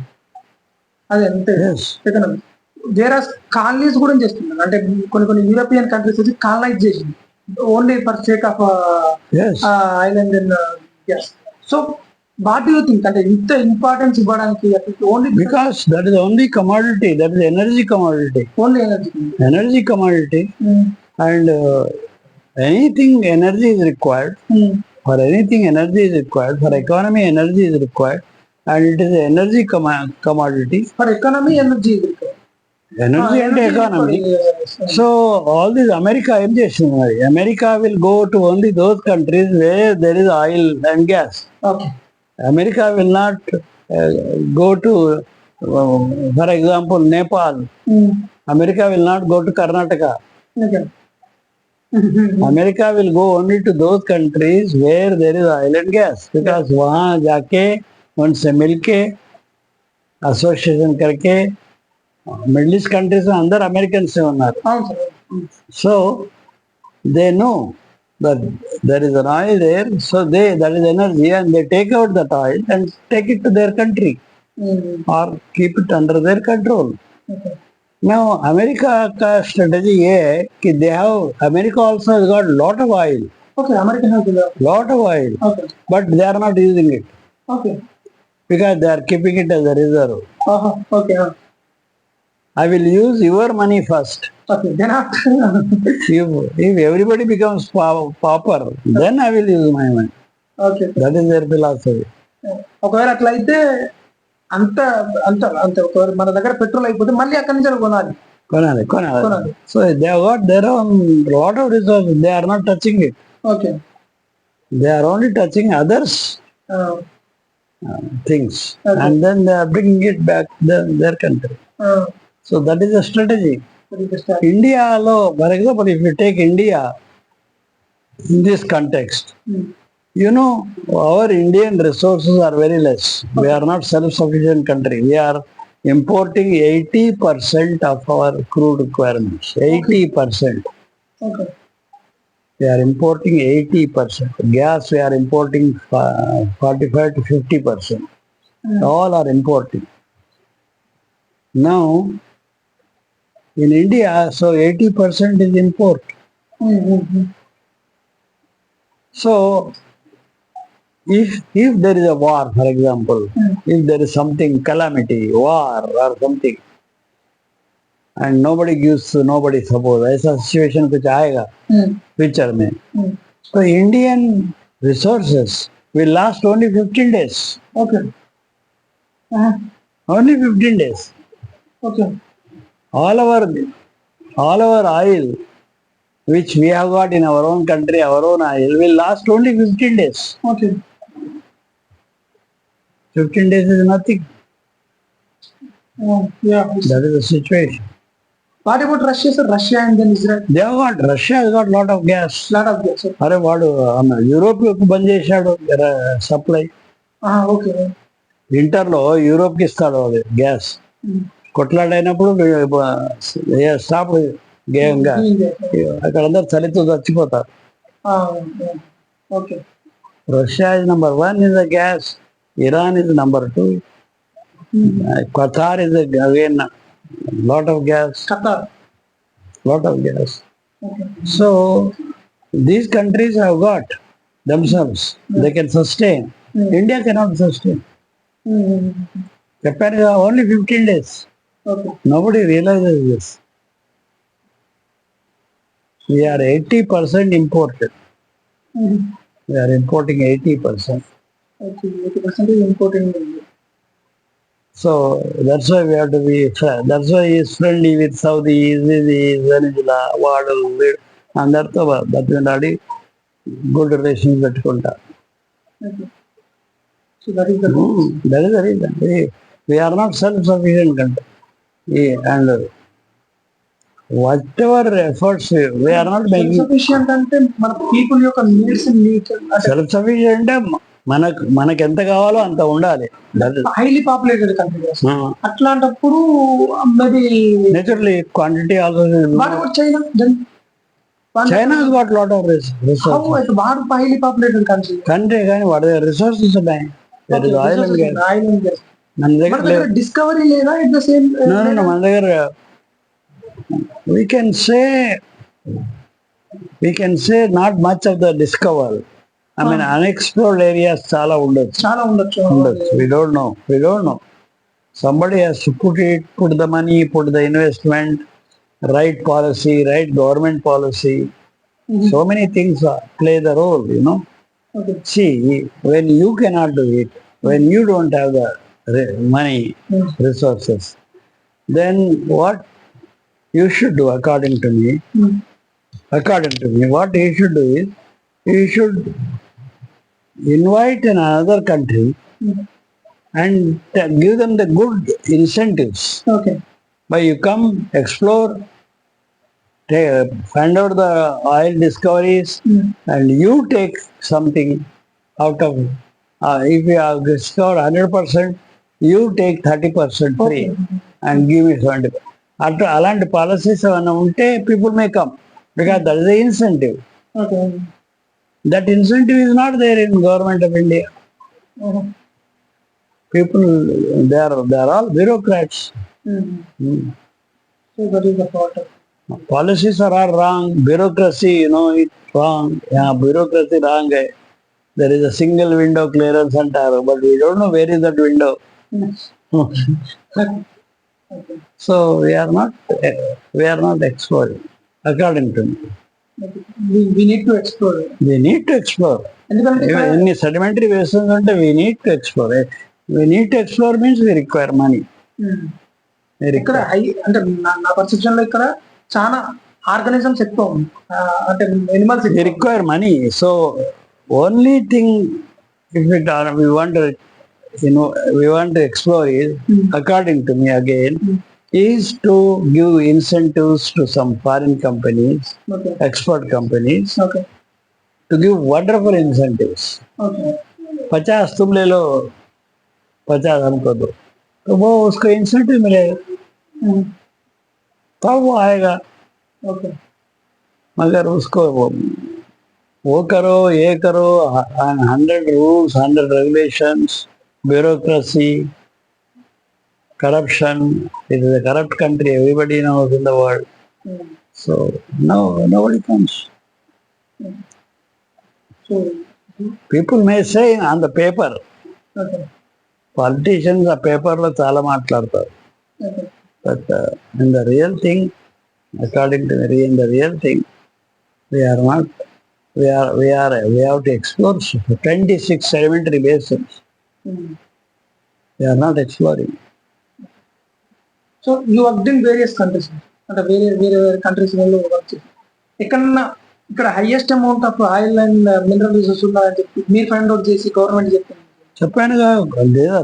అది అంతే economy. వేరే colonies కూడా చేస్తున్నారు. అంటే కొన్ని యూరోపియన్ కంట్రీస్ వచ్చి కాలనైజ్ చేసింది only for sake of oil and gas. So what do you think? అంటే ఇంత ఇంపార్టెన్స్ ఇవ్వడానికి only because that is only commodity, that is energy commodity. Only Energy commodity. And anything energy is required. For anything energy is required. For economy energy is required. And it is an energy commodity. For economy energy is required. Energy అంటే economy. So all this America ఏం చేసింది మరి? America will go to only those countries where there is oil and gas. Okay. America will not go to, for example, Nepal. America will not go to Karnataka. Okay. America will go only to those countries where there is oil and gas, because वहाँ जाके उनसे मिलके association करके middle east countries में अंदर American से उన్నారు. So they know that there is an oil there, so that is energy, and they take out that oil and take it to their country or keep it under their control. Okay. Now America का strategy ये है कि they have, America also has got lot of oil. Okay, America has lot of oil. Okay. But they are not using it. Okay. Because they are keeping it as a reserve. Okay. I will use your money first. Okay, then after If everybody becomes pauper, then I will use my money. Okay. That is their philosophy. ఒకవేళ అట్లయితే అంత అంత అంత ఒకవేళ మన దగ్గర petrol అయిపోతే మళ్ళీ అక్కడి నుంచి కొనాలి. So they have got their own lot of resources. They are not touching it. Okay. They are only touching others things. Okay. And then they are bringing it back their country. So that is a strategy. India, for example, if you take India in this context, you know, our Indian resources are very less. We are not self-sufficient country. We are importing 80% of our crude requirements. 80%. Okay. We are importing 80%. Gas, we are importing 45 to 50%. All are importing. Now, in India, so 80% is import. So, if there is a war, for example, if there is something, calamity, war or something, and nobody gives to nobody support, ऐसा situation कुछ आएगा future में, so Indian resources will last only 15 days. Okay. Only 15 days. Okay. All our oil which we have got in our own country, our own oil will last only 15 days. Okay. 15 days is nothing. Yeah. That is the situation. What about Russia, sir? Russia and then Israel? They have got, Russia has got lot of gas. Lot of gas. Okay. అరే వాడు Europe బంద్ చేశాడు supply. Okay. వింటర్లో యూరోప్కి ఇస్తాడు అది gas. కొట్లాడైనప్పుడు stop గేయంగా అక్కడ అందరు చలితో చచ్చిపోతారు. Okay. Russia is number 1 in the gas. Iran is number 2. Qatar is again lot of gas. Lot of gas. Okay. So these countries have got themselves. They can sustain. India cannot sustain. Japan is only 15 days. Okay. Nobody realizes this. We are 80% imported. We are importing 80%. Okay, 80% is imported in India. So that's why we have to be. That's why he is friendly with Saudi, Venezuela, వాడు అందరితో బతిలాడి good relations పెట్టుకుంటారు. Okay. So that is the That is the reason. We are not self-sufficient country. And whatever efforts we are not making. Self-sufficient అంటే మన people యొక్క needs Self-sufficient అంటే మనకు ఎంత కావాలో అంత ఉండాలి. Highly populated country. అట్లాంటప్పుడు maybe naturally quantity also. China has got lot of resources. వాడు హైలీ పాపులేటెడ్ కంట్రీ కానీ వాడి రిసోర్సెస్ ఉన్నాయి. There is oil and gas. మన దగ్గర డిస్కవరీ లేదా? It the same. మన దగ్గర we can say not much of the discover. I mean, unexplored areas చాలా ఉండొచ్చు. We don't know. Somebody has to put the money, put the investment, right policy, right government policy. So many things play the role, you know. Okay. See, when you cannot do it, when you don't have the money, resources, then what you should do, according to me, what you should do is, you should invite another country and give them the good incentives. Okay. But you come, explore, find out the oil discoveries, and you take something out of, if you have discovered 100%, you take 30% free and give me 70%. After అలాంటి policies ఏమైనా ఉంటే people may come because that is the incentive. Okay. That incentive is not there in government of India. People, they are all bureaucrats. So that is the fault of Policies are all wrong. Bureaucracy, it's wrong. Yeah, bureaucracy wrong. There is a single window clearance antaru, but we don't know where is that window. Okay. So we are not exploring, according to me. We need to explore. We need to explore. ఎందుకంటే Any sedimentary basins ante we need to explore. We need to explore means we require money. ఇక్కడ అంటే నా perception లో ఇక్కడ చాలా organisms ఎక్కువ ఉంది, అంటే animals We require money. So only thing, if we want to explore is, according to me again, is to give incentives to some foreign companies, Okay. export companies, Okay. to give wonderful incentives. Okay. 50 तुम ले लो, 50 हमको दो, तो वो उसको incentive मिलेगा, तब वो आएगा. Okay. मगर उसको वो करो, ये करो, 100 rules, 100 regulations, bureaucracy, corruption. It is a corrupt country, everybody knows in the world. So nobody comes. So People may say on the paper, okay. politicians ఆ పేపర్లో చాలా మాట్లాడతారు. Okay. But in the real thing, according to me, in the real thing, we are not. We have to explore 26 sedimentary basins. We are not exploring. So you work in various countries, అంటే వేరే countries వాళ్ళు work చేసి ఎక్కడన్నా ఇక్కడ highest amount of oil and mineral resource ఉన్నాయని చెప్పి మీరు find out చేసి గవర్నమెంట్ చెప్పింది. చెప్పానుగా,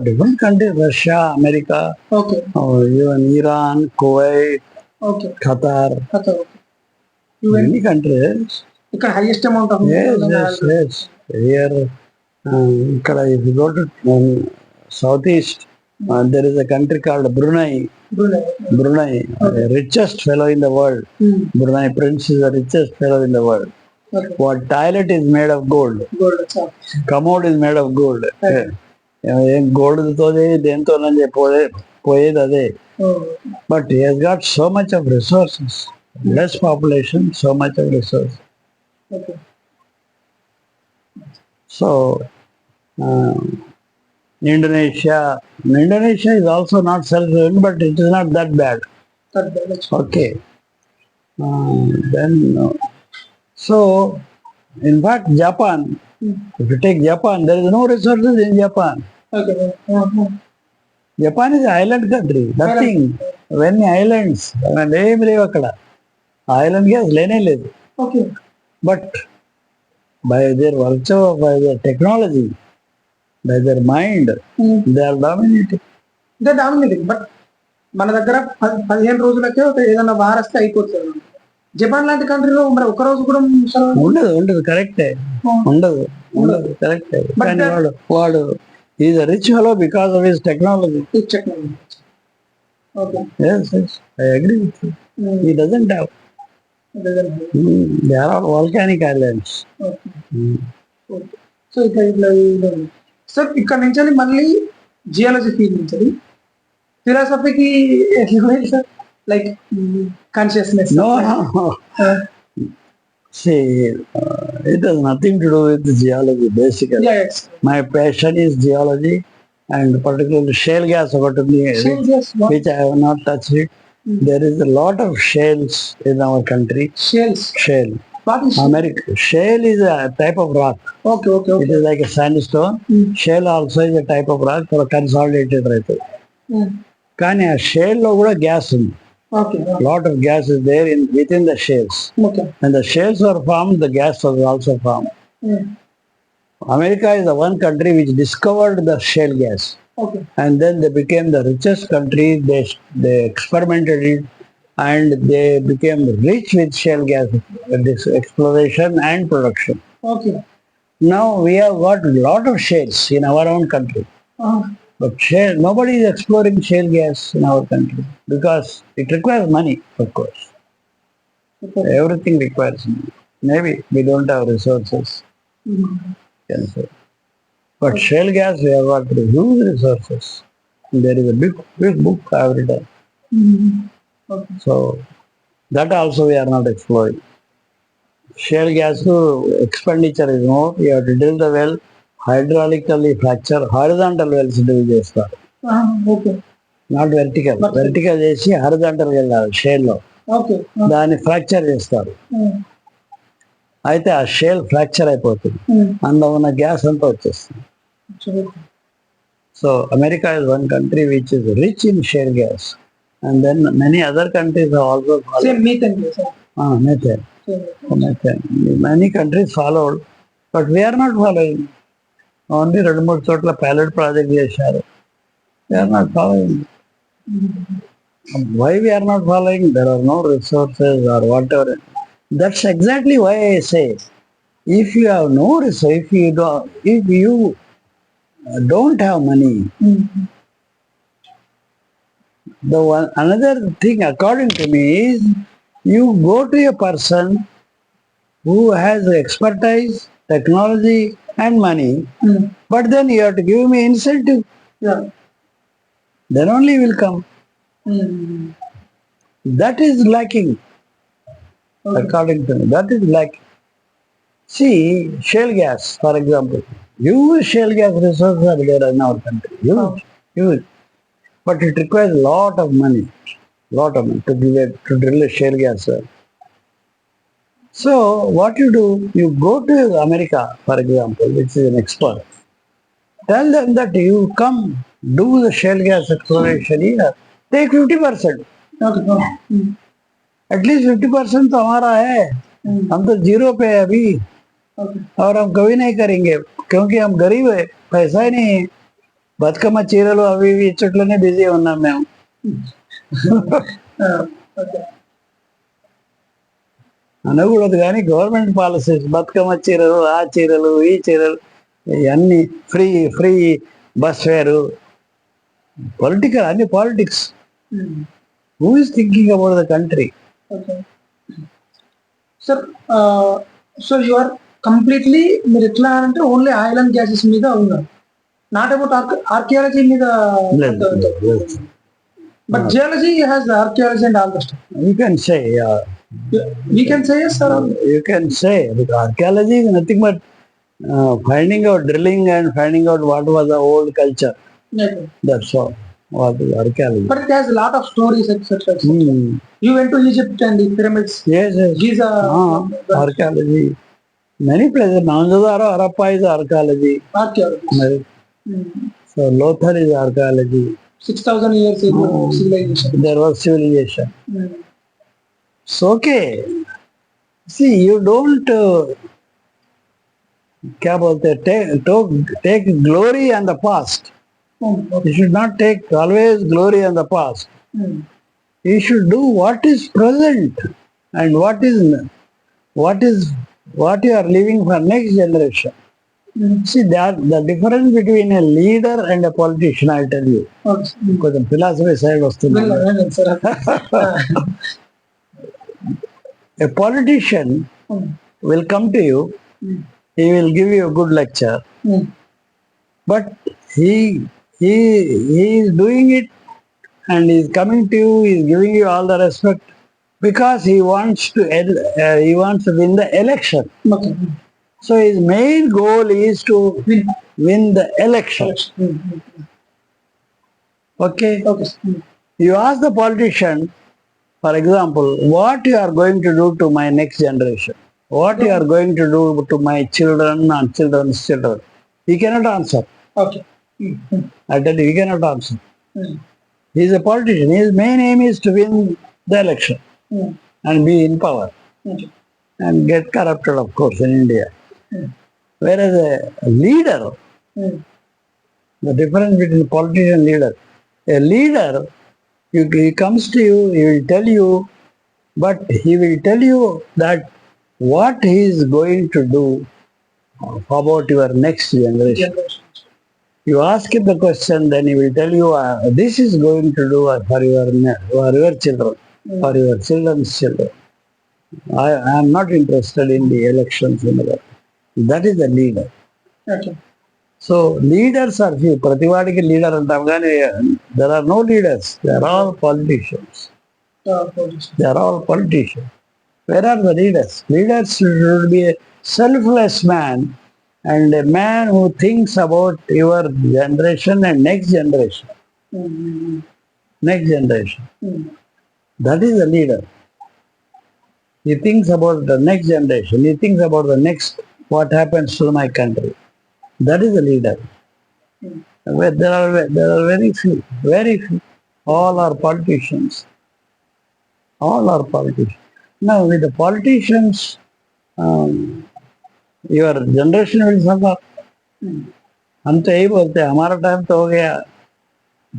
different countries, Russia, America, okay, even Iran, Kuwait, okay, Qatar, many countries. ఇక్కడ highest amount of Yes. Here, ఇక్కడ if you go to south east, there is a country called Brunei. Brunei, the richest fellow in the world. Brunei Prince is the richest fellow in the world. Okay. What toilet is made of gold. Commode is made of gold. ఏం gold తోనే దేంతో పోయేది అదే. But he has got so much of resources. Less population, so much of resources. Okay. So Indonesia is also not self-reliant, but it is not that bad. Okay. Then so in fact Japan, if you take Japan, there is no resources in Japan. Okay. Japan is an island country, nothing. Many islands, ఏం లేవు అక్కడ. Island gas లేనే లేదు. Okay. But by their virtue, by their technology, by their mind, they are dominating. But మన దగ్గర 15 రోజులకే ఏదైనా వారస్తే అయిపోతుంది. జపాన్ లాంటి కంట్రీలో మరి ఒక రోజు కూడా ఉండదు. కరెక్టే, ఉండదు. కరెక్టే. కానీ వాడు is a rich fellow because of his technology. Yes, I agree with you. He doesn't have. They are all volcanic islands. So ఇట్లా సార్ ఇక్కడ నుంచి మళ్ళీ జియాలజీ ఫీల్డ్ నుంచి ఫిలాసఫీకి sir, like consciousness. No. See, it has nothing to do with geology basically. Yes. My passion is geology, and particularly shale gas ఒకటి ఉంది, which I have not touched it. There is a lot of shales in our country. Shale. What is America. Shale is a type of rock. Okay. It is like a sandstone. Shale also is a type of rock for consolidated right. కానీ ఆ shale లో కూడా gas ఉంది. Okay. Lot of gas is there within the shales. Okay. When the shales were formed, the gas was also formed. America is the one country which discovered the shale gas. Okay. And then they became the richest country. They experimented it and they became rich with shale gas, this exploration and production. Okay. Now we have got a lot of shales in our own country. But shale, nobody is exploring shale gas in our country because it requires money, of course. Okay. Everything requires money. Maybe we don't have resources. Can say. But shale gas, we have got huge resources. There is a big book I have written. Okay. So that also we are not exploring. Shale gas expenditure is more. You have to drill the well, hydraulically fracture, horizontal wells do చేస్తారు. Okay. Not vertical. Vertical చేసి horizontal వెళ్ళాలి షేల్లో. Okay. దాన్ని fracture చేస్తారు. అయితే ఆ shale fracture అయిపోతుంది. అందులో ఉన్న గ్యాస్ అంతా వచ్చేస్తుంది. So America is one country which is rich in shale gas, and then many other countries have also followed. Same methane gas. Methane. Methane. Many countries followed, but we are not following. Only 2-3 చోట్ల pilot project చేశారు. We are not following. Why we are not following? There are no resources or whatever. That's exactly why I say, if you have no resource, if you don't have money, another thing according to me is, you go to a person who has expertise, technology and money, but then you have to give me incentive. Yeah. Then only he will come. That is lacking. Okay. According to me, that is lacking. See, shale gas, for example. Huge shale gas resources are there in our country. Huge. But it requires a lot of money to drill a shale gas well. So what you do, you go to America, for example, which is an expert. Tell them that you come do the shale gas exploration here. Take 50%. Okay. At least 50% तो हमारा है. हम तो zero पे है अभी. Okay. और हम कभी नहीं करेंगे क्योंकि हम गरीब है, पैसा ही नहीं है. బతుకమ్మ చీరలు అవి ఇవి ఇచ్చట్లోనే బిజీ ఉన్నాం మేము. Okay. అనకూడదు కానీ గవర్నమెంట్ పాలసీస్, బతుకమ్మ చీరలు, ఆ చీరలు, ఈ చీరలు, ఇవన్నీ ఫ్రీ బస్ ఫేరు, పొలిటికల్, అన్ని politics. Who is thinking about the country? Okay. Sir, so you are completely మీరు ఎట్లా అంటే ఓన్లీ ఆయిల్ అండ్ గ్యాసెస్ మీద ఉన్నారు, నాట్ అబౌట్ ఆర్కియాలజీ మీద. But geology has archaeology and all the stuff. You can say, we can say yes sir. You can say, because archaeology is nothing but finding out, drilling and finding out what was the old culture. Okay. That's all. What is archaeology? But it has a lot of stories, etc. You went to Egypt and the pyramids. Yes. Giza. Archaeology. Many places. Mohenjo-daro, Harappa is archaeology. Archaeology. So Lothal is archaeology. 6,000 years ago civilization. There was civilization. It's okay. See, you don't क्या बोलते take glory on the past. You should not take always glory on the past. You should do what is present and what you are leaving for next generation. See, that the difference between a leader and a politician, I'll tell you. Because the philosophy side was too much. A politician will come to you, he will give you a good lecture, but he is doing it and he is coming to you, he is giving you all the respect because he wants to win the election. Okay. So his main goal is to win the election. Okay. You ask the politician, for example, what you are going to do to my next generation? What you are going to do to my children and children's children? He cannot answer. Okay. I tell you, he cannot answer. He is a politician. His main aim is to win the election Mm. and be in power Okay. and get corrupted, of course, in India. Mm. Whereas a leader, Mm. the difference between a politician and leader, a leader, he comes to you, he will tell you, but he will tell you that what he is going to do about your next generation. Generations. You ask him the question, then he will tell you, this is going to do for your children, for your children's children. I am not interested in the elections and all that. That is the leader. Okay. So leaders are few. ప్రతివాడికి leader అంటాం కానీ there are no leaders. They are all politicians. Politics. They are all politicians. Where are the leaders? Leaders should be a selfless man and a man who thinks about your generation and next generation. Mm. Next generation. Mm. That is the leader. He thinks about the next generation. He thinks about the next, what happens to my country. That is the leader. Mm. Where there are very few, very few. All are politicians. All are politicians. Now with the politicians, your generation will suffer. Mm. हम तो यही बोलते हैं हमारा time तो हो गया,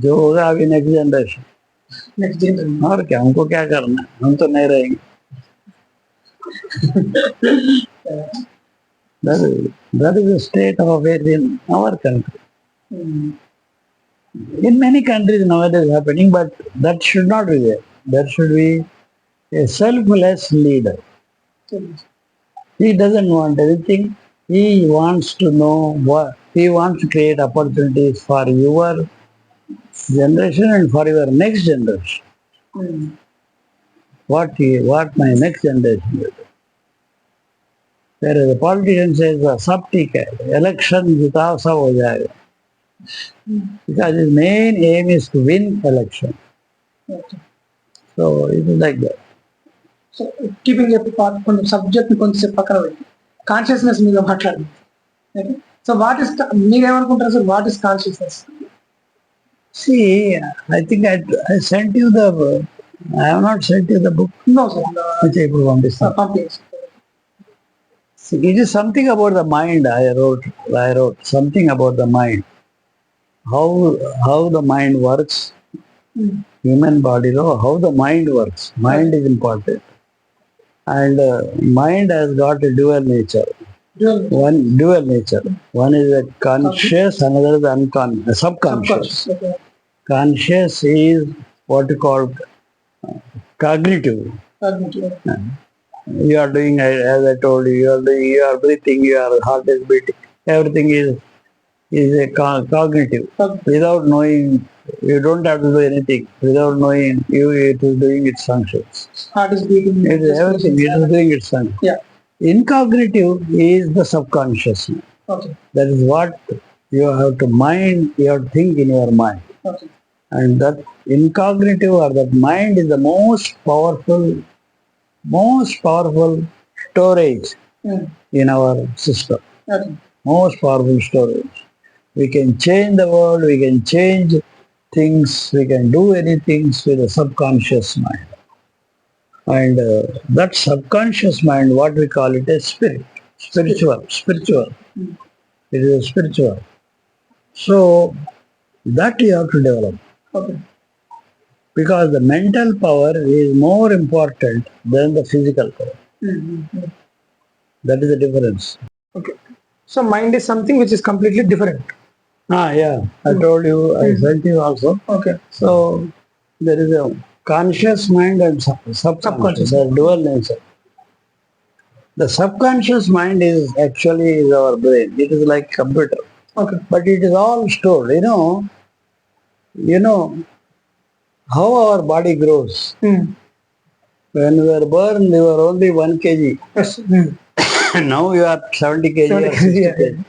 जो होगा अभी नेक्स्ट जनरेशन. Next generation. और क्या, हमको क्या करना है, हम तो नहीं रहेंगे. That is the state of affairs in our country. Mm. In many countries nowadays happening, but that should not be there. There should be a selfless leader. He doesn't want anything. He wants to know what he wants to create opportunities for your generation and for your next generation. Mm. What my next generation will do. Whereas the politician says, सब ठीक है, election जिताओ सब हो जाएगा. Because his main aim is to win election. Okay. So it is like that. So keeping కొంచెం subject కొంచెం పక్కన పెట్టి కాన్షియస్నెస్ మీద మాట్లాడండి. ఓకే. సో వాట్ ఇస్ మీరేమనుకుంటారు sir, what is consciousness? See, I think I sent you the, I have not sent you the book. No sir, Which I will understand. పంపించండి. See, it is something about the mind. I wrote something about the mind. How the mind works. Human body, how the mind works. Mind is important. And mind has got a dual nature. One dual nature. One is a conscious, another is subconscious. Okay. Conscious is what you call cognitive. You are doing, as I told you, you are breathing, your heart is beating. Everything is a cognitive. Without knowing, you don't have to do anything. Without knowing, it is doing its functions. Heart is beating. It is everything. It is doing its functions. Yeah. Incognitive is the subconscious. Okay. That is what you have to mind, you have to think in your mind. Okay. And that incognitive or that mind is the most powerful storage in our system. Okay. Most powerful storage. We can change the world, we can change things, we can do anything with a subconscious mind. And that subconscious mind, what we call it as spiritual. It is spiritual. So that you have to develop. Okay. Because the mental power is more important than the physical power. That is the difference. Okay. So mind is something which is completely different. Yeah. I told you, I sent you also. Okay. So there is a conscious mind and subconscious. They are dual nature. The subconscious mind is actually our brain. It is like computer. Okay. But it is all stored. You know how our body grows. When we were born, we were only 1 kg. Yes. Now you are 70 kg. 70 or 60 kg. kg.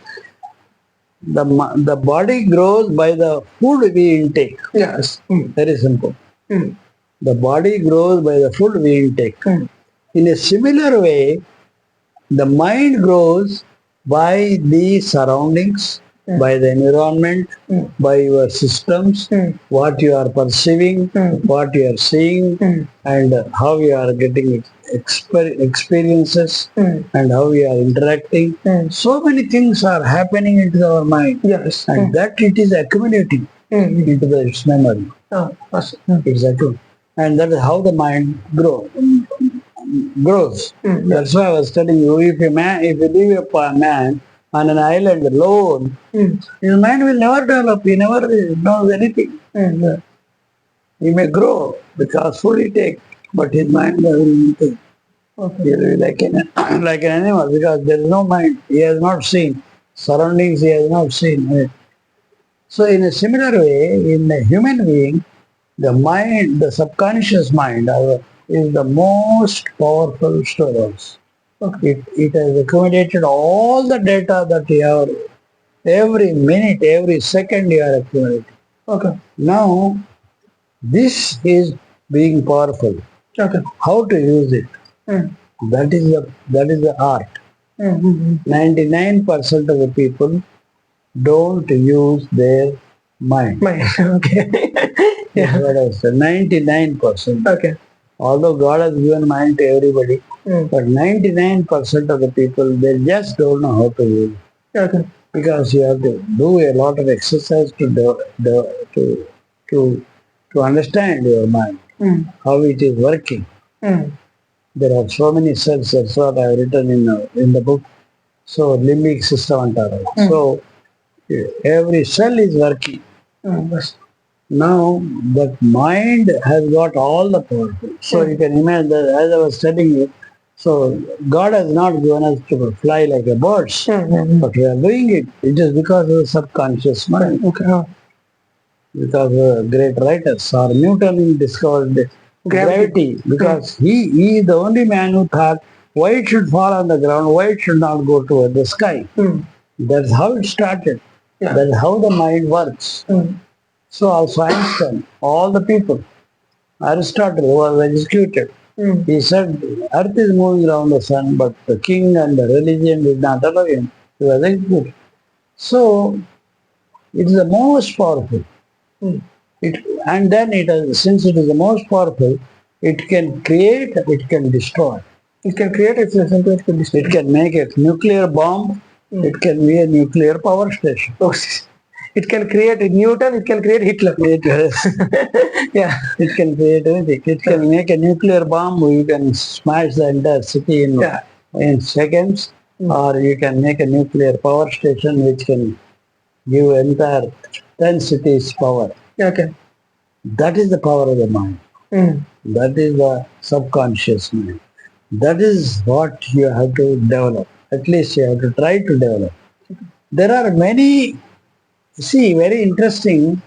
The body grows by the food we intake. Yes. Very simple. The body grows by the food we intake. In a similar way, the mind grows by the surroundings, by the environment, by your systems, what you are perceiving, what you are seeing, and how you are getting experiences, and how you are interacting. So many things are happening into our mind, Yes. and that it is accumulating into its memory. Yes. It's accumulating. And that is how the mind grows. That's why I was telling you, if you leave a man on an island alone, his mind will never develop. He never knows anything. He may grow because food he takes, but his mind doesn't know anything. He will be like like an animal because there is no mind. He has not seen surroundings. He has not seen. So in a similar way, in a human being, the mind, the subconscious mind, is the most powerful storage. It has accumulated all the data that you have, every minute, every second you are accumulating. Now, this is being powerful. How to use it? That is the art. 99% of the people don't use their mind. That's what I said. 99%. Although God has given mind to everybody, but 99% of the people, they just don't know how to use it. Because you have to do a lot of exercise to understand your mind, how it is working. There are so many cells. That's what I have written in the book. So limbic system antaru. So every cell is working. Now that mind has got all the power. So you can imagine that, as I was telling you, so God has not given us to fly like a bird, but we are doing it. It is because of the subconscious mind. Because great writers, or Newton discovered gravity, because he is the only man who thought why it should fall on the ground, why it should not go toward the sky. That's how it started. That's how the mind works. So also Einstein, all the people, Aristotle was executed. He said, Earth is moving around the sun, but the king and the religion did not allow him. He was executed. So, it is the most powerful. And then since it is the most powerful, it can create, it can destroy. It can create, it can destroy. It can make a nuclear bomb. It can be a nuclear power station. It can create Newton, it can create Hitler. It can create anything. It can make a nuclear bomb, you can smash the entire city in seconds, or you can make a nuclear power station which can give entire 10 cities power. That is the power of the mind. That is the subconscious mind. That is what you have to develop. At least you have to try to develop. There are many. See, very interesting.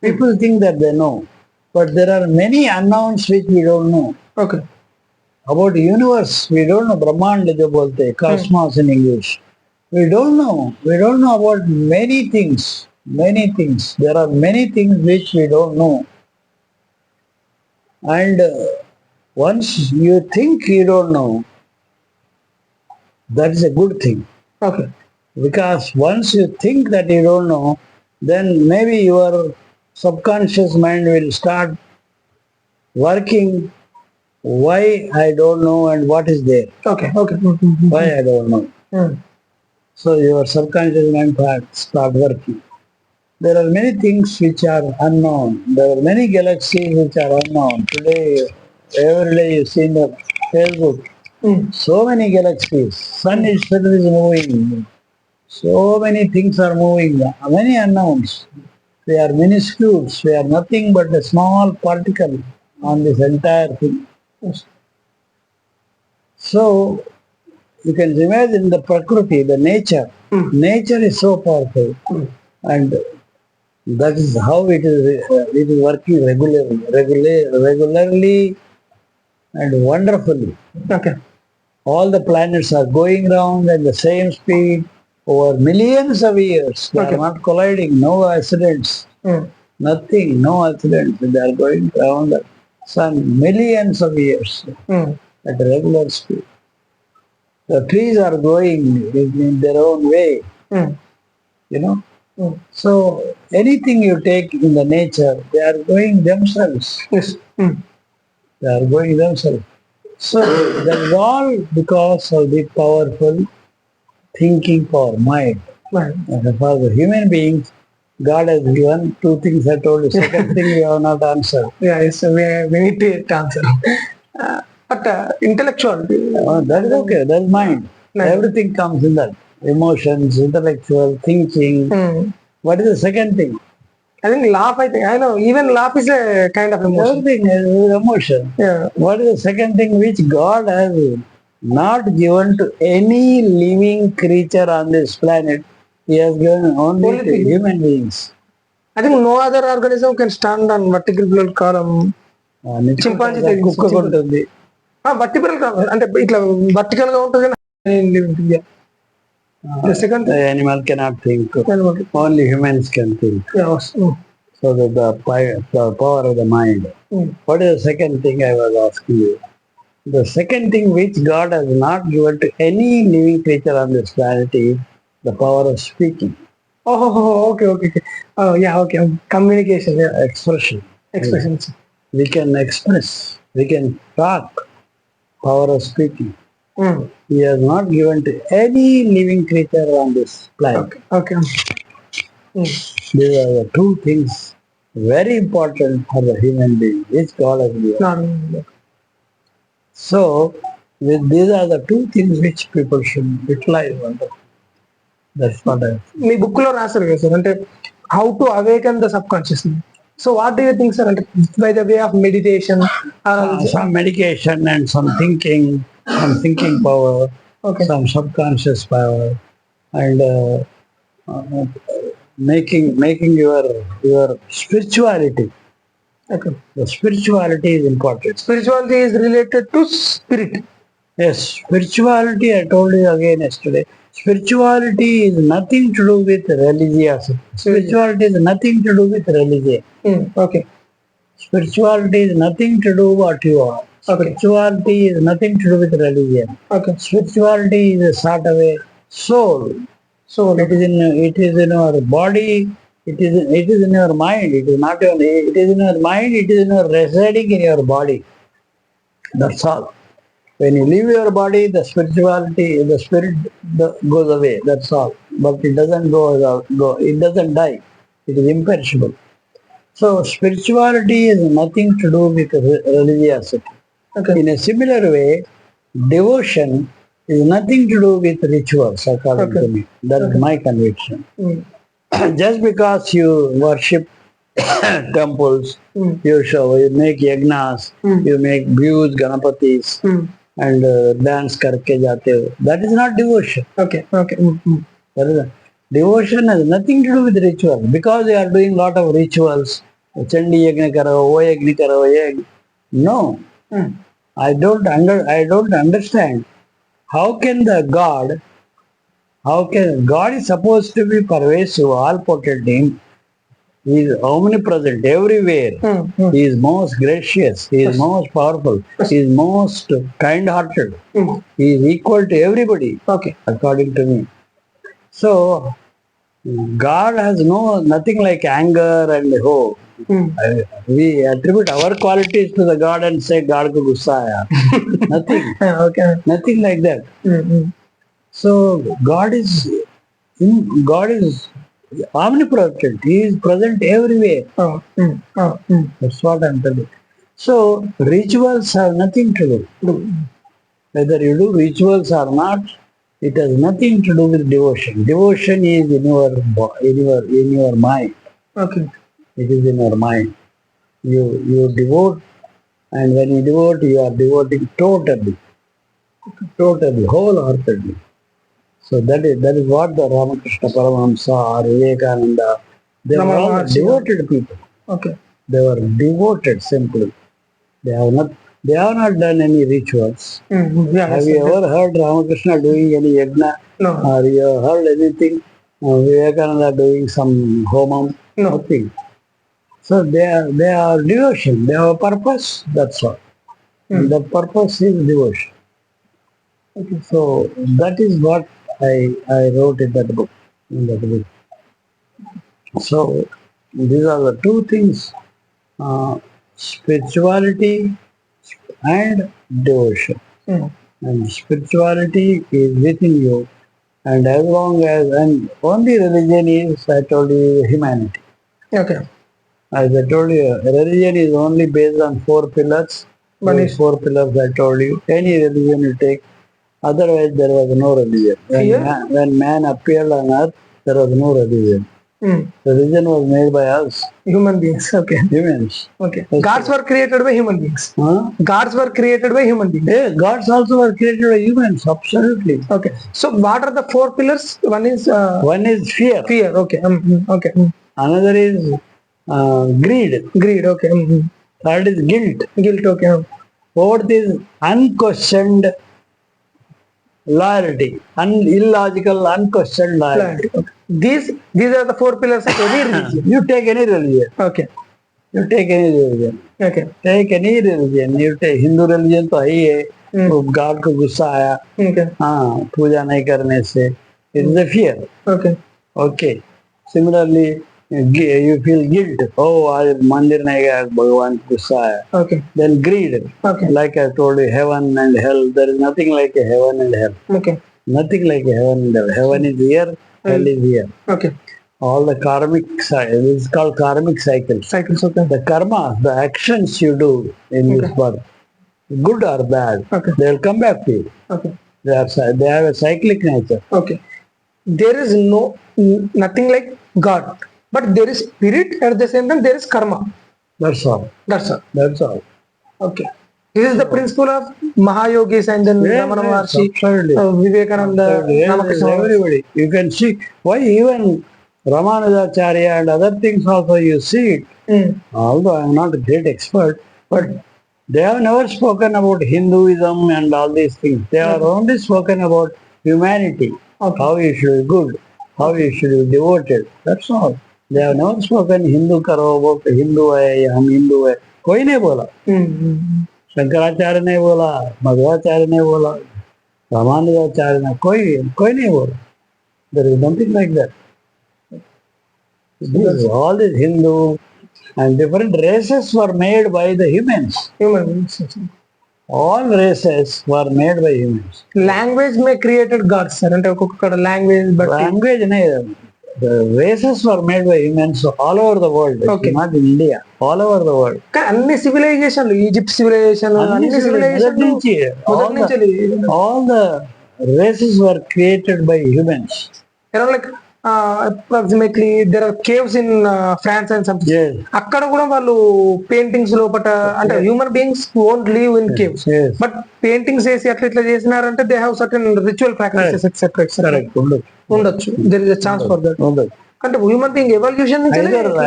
People think that they know, but there are many unknowns which we don't know. About the universe, we don't know. Brahmanda jo bolte, cosmos in English. We don't know. We don't know about many things. Many things. There are many things which we don't know. And once you think you don't know, that is a good thing. Because once you think that you don't know, then maybe your subconscious mind will start working. Why I don't know and what is there? Why I don't know? So your subconscious mind start working. There are many things which are unknown. There are many galaxies which are unknown. Today, every day you see in the Facebook, so many galaxies. Sun itself is moving. So many things are moving. Many unknowns. They are minuscules. They are nothing but a small particle on this entire thing. So, you can imagine the Prakriti, the nature. Nature is so powerful. And that is how it is working regularly and wonderfully. All the planets are going around at the same speed over millions of years. They are not colliding, no accidents. Nothing, no accidents. They are going around the sun millions of years at a regular speed. The trees are growing in their own way. You know, Mm. So anything you take in the nature, they are going themselves. Yes. Mm. They are going themselves. So that is all because of the powerful thinking power, mind. Right. And for the human beings, God has given two things I told you. Second thing you have not answered. Yeah, yes, we need to answer. But intellectuality. That is okay. That is mind. Right. Everything comes in that. Emotions, intellectual, thinking. Mm. What is the second thing? I think laugh. I know even laugh is a kind of emotion. Everything is emotion. Yeah. What is the second thing which God has not given to any living creature on this planet? He has given only Only to to human beings. I think no other organism can stand on vertical column. Chimpanzee కుక్క ఉంటుంది. Vertical అంటే ఇట్లా vertical గా ఉంటుంది కానీ the second The animal cannot think. Only humans can think. Yes. So that the power of the mind. What is the second thing I was asking you? The second thing which God has not given to any living creature on this planet is the power of speaking. Oh, okay. Oh, yeah, okay. Communication, yeah. Expression. Expressions. We can express. We can talk. Power of speaking. Mm. He has not given to any living creature on this planet. Okay. Mm. These are the two things very important for the human being, which God has given. No. So, these are the two things which people should utilize. That's what I. మీ book లో రాశారు కదా sir అంటే how to awaken the subconscious. So what do you think sir అంటే by the way of meditation Some medication and some thinking power, Okay. some subconscious power, and uh, making your spirituality. Okay. The spirituality is important. Spirituality is related to spirit. Yes, spirituality, I told you again yesterday, spirituality is nothing to do with religiosity. Spirituality is nothing to do with religion. Okay. Spirituality is nothing to do what you are. Okay. Spirituality is nothing to do with religion. Okay. Spirituality is a sort of a soul. So It is in your body. It is in your mind. It is not your. It is in your mind. It is in your residing in your body. That's all. When you leave your body, the spirituality, the spirit goes away. That's all. But it doesn't go. It doesn't die. It is imperishable. So spirituality is nothing to do with religiosity. Okay. In a similar way, devotion is nothing to do with rituals, according to me. That is my conviction. Just because you worship temples, you make yagnas, you make views, ganapatis, and dance karke jate ho. That is not devotion. Okay. That is devotion has nothing to do with ritual. Because you are doing lot of rituals, chandi yagna karo, o yagna karo, no. I don't understand. How can God is supposed to be pervasive, all potent. He is omnipresent everywhere. He is most gracious. He is most powerful. He is most kind-hearted. He is equal to everybody. Okay. According to me. So God has nothing like anger and hope. We attribute our qualities to the God and say God ko gussa aaya. Nothing. Okay. Nothing like that. So God is omnipresent. He is present everywhere. That's what I'm telling. So rituals have nothing to do. Whether you do rituals or not, it has nothing to do with devotion. Devotion is in your mind. Okay. It is in your mind. You devote, and when you devote, you are devoting totally, wholeheartedly. So that is what the Ramakrishna Paramahamsa or Vivekananda, they were all devoted people. Okay. They were devoted simply. They have not done any rituals. Yeah, Have you ever heard Ramakrishna doing any yagna? No. Or you have heard anything? Vivekananda doing some homam? No. Nothing. So they are devotion. They have a purpose. That's all. And that purpose is devotion. Okay. So that is what I wrote in that book. So these are the two things: spirituality and devotion. Mm. And spirituality is within you, and as long as, and only religion is, I told you, humanity. Okay. As I told you, religion is only based on four pillars. One Those is four pillars I told you. Any religion you take, otherwise there was no religion. Fear? When man appeared on earth, there was no religion. mm. Religion was made by us, Human beings. Okay. humans. Okay. That's Gods were created by human beings. Huh? Gods were created by human beings. Yeah, gods also were created by humans, absolutely. Okay. So what are the four pillars? One is One is fear, fear. Okay. Okay. another is greed, Greed. Okay. third is guilt, Guilt. Okay. fourth is unquestioned loyalty, illogical, unquestioned loyalty. Okay. These are the four pillars of any religion. You take any religion, Okay. you take any religion, Okay. take any religion, you take Hindu religion तो है ही है, God को गुस्सा आया, Okay. हाँ पूजा नहीं करने से, it is a fear. Okay. Okay. Similarly, you feel guilt. Oh, आज मंदिर नहीं गया, भगवान को गुस्सा आया. Okay. Then greed. Okay. Like I told you, heaven and hell. There is nothing like a heaven and hell. Okay. Nothing like a heaven and hell. Heaven is here, hell is here. Okay. All the karmic cycle is called karmic cycle. Cycles. Okay. The karma, the actions you do in this birth, good or bad, Okay. they will come back to you. Okay. They have a cyclic nature. Okay. There is nothing like God, but there is spirit. At the same time, there is karma. That's all. That's all. That's all. Okay. This is the principle of Mahayogis and then Yes, Ramana yes, Maharshi, absolutely. Vivekananda, Absolutely. Yes, Ramakrishna. everybody. You can see why even Ramanujacharya and other things also you see it. Although I am not a great expert, but they have never spoken about Hinduism and all these things. They are only spoken about humanity, Okay. how you should be good, how you should be devoted. That's all. They have never spoken Hindu karo, about Hindu hai, ya hum Hindu hai. कोई नहीं बोला. शंकराचार्य ने बोला, मध्वाचार्य ने बोला, रामानुजाचार्य ने, कोई नहीं बोला. There is nothing like that. All these Hindu and different races were made by the humans. Human beings. All races were made by humans. Language may created gods, sir. అంటే ఒక్కొక్క లాంగ్వేజ్ బట్టి Language, the races were made by humans all over the world. Okay. Not in India, all over the world. కానీ అన్ని సివిలైజేషన్లు Egypt civilization అన్ని civilization All the races were created by humans. Like approximately there are caves in France and something. Yes. అక్కడ కూడా వాళ్ళు paintings లోపల అంటే human beings won't live in caves, Yes. But paintings వేసి అట్లా ఇట్లా చేసినారంటే they have certain ritual practices etcetera Correct. ఉండొచ్చు. There is a chance for that. ఉండదు. అంటే హ్యూమన్ బీయింగ్ ఎవల్యూషన్ నుంచి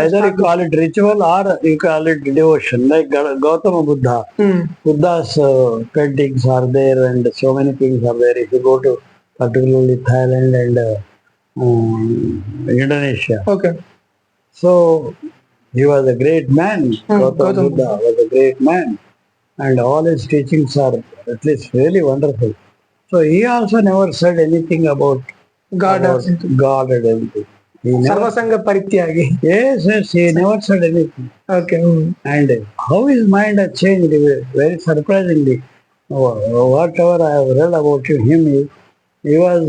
Either you call it ritual or you call it devotion. Like Gautama Buddha. Buddha's paintings are there and so many things are there. If you go to particularly Thailand and Indonesia. Okay. So he was a great man. Gautama Buddha was a great man. And all his teachings are at least really wonderful. So he also never said anything about God God and everything. He never, సర్వసంగ పరిత్యాగి. yes, he never said anything. Okay. And how his mind has changed very surprisingly. Whatever I have read about him is he was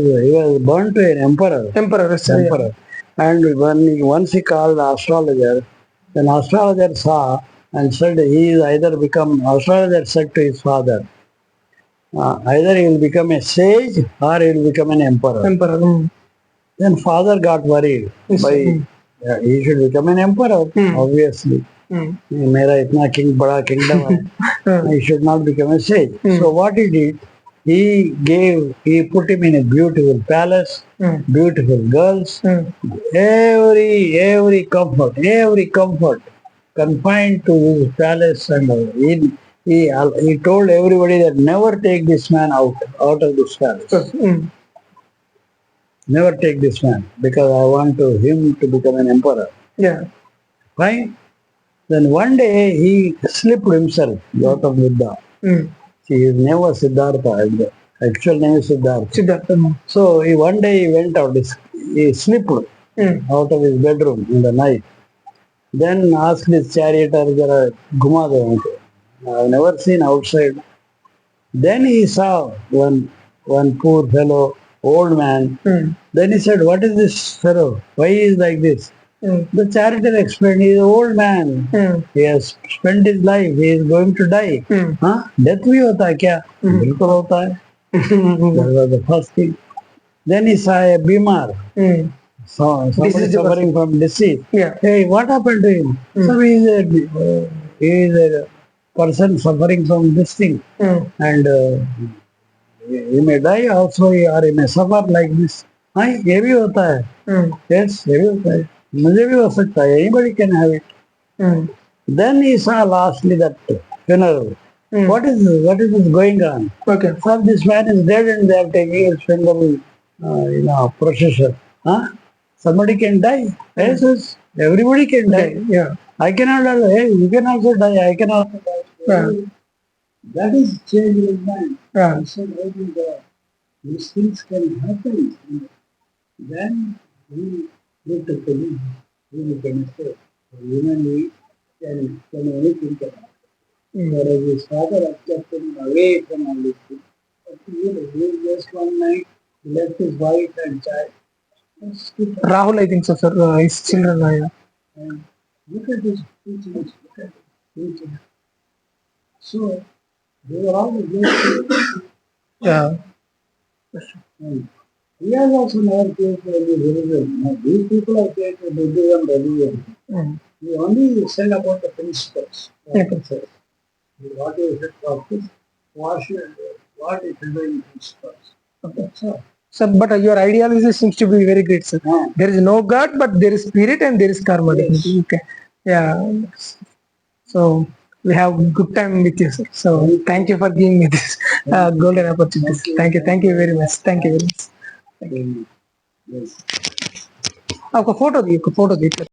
born to an emperor. Emperor. And once he called the astrologer, then astrologer saw and said he is astrologer said to his father, either he will become a sage or he will become an emperor. Then father got worried. He should become an emperor, obviously. मेरा इतना बड़ा kingdom है. He should not become a sage. So what he did, he put him in a beautiful palace, beautiful girls, every comfort confined to his palace, and he told everybody that never take this man out of this palace. Never take this man because I want him to become an emperor. Yeah. Fine. Then one day he slipped himself, Gautama Buddha. His name was Siddhartha. Actual name is Siddhartha. So one day he went out. He slipped out of his bedroom in the night. Then asked his charioteer, "Jara ghuma do humko." I've never seen outside. Then he saw one poor fellow, old man. Then he said, "What is this fellow? Why he is like this?" The charioteer explained, "He is an old man. He has spent his life. He is going to die. हाँ death भी होता है क्या? बिल्कुल होता है." That was the first thing. Then he saw a bimar. So somebody Disease suffering from disease. Yeah. Hey, what happened to him? So he is a person suffering from this thing, and he may die also, or he may suffer like this. हाँ ये भी होता है. Yes, ये भी होता है. मुझे भी हो सकता है. Anybody can have it. Then he saw lastly that funeral. What is this going on? Okay. So this man is dead and they are taking his funeral, procession. Huh? Somebody can die. Yes, yes. Everybody can die. Yeah. I cannot die. Hey, you can also die. I can also die. Yeah. That is change in mind. Yeah. I said, "I think these things can happen." Then he looked at me. He became a state. Human being can anything can happen. Whereas his father had kept him away from all these things. But he just one night left his wife and child. Rahul, I think so, sir. His children. Yeah. And look at his teachings. Look at his teachings. So they were all against. Yeah. And he has also never created any religion. Now, these people have created Buddhism religion. We only said about the principles. What is it practice? What is it doing principles? That's all. Sir, but your ideology seems to be very great, sir. There is no God, but there is spirit and there is karma. Yes. Okay. Yeah. So we have good time with you, sir. So thank you for giving me this golden opportunity. Thank you. Thank you very much. Thank you very much. Yes. ఒక photo the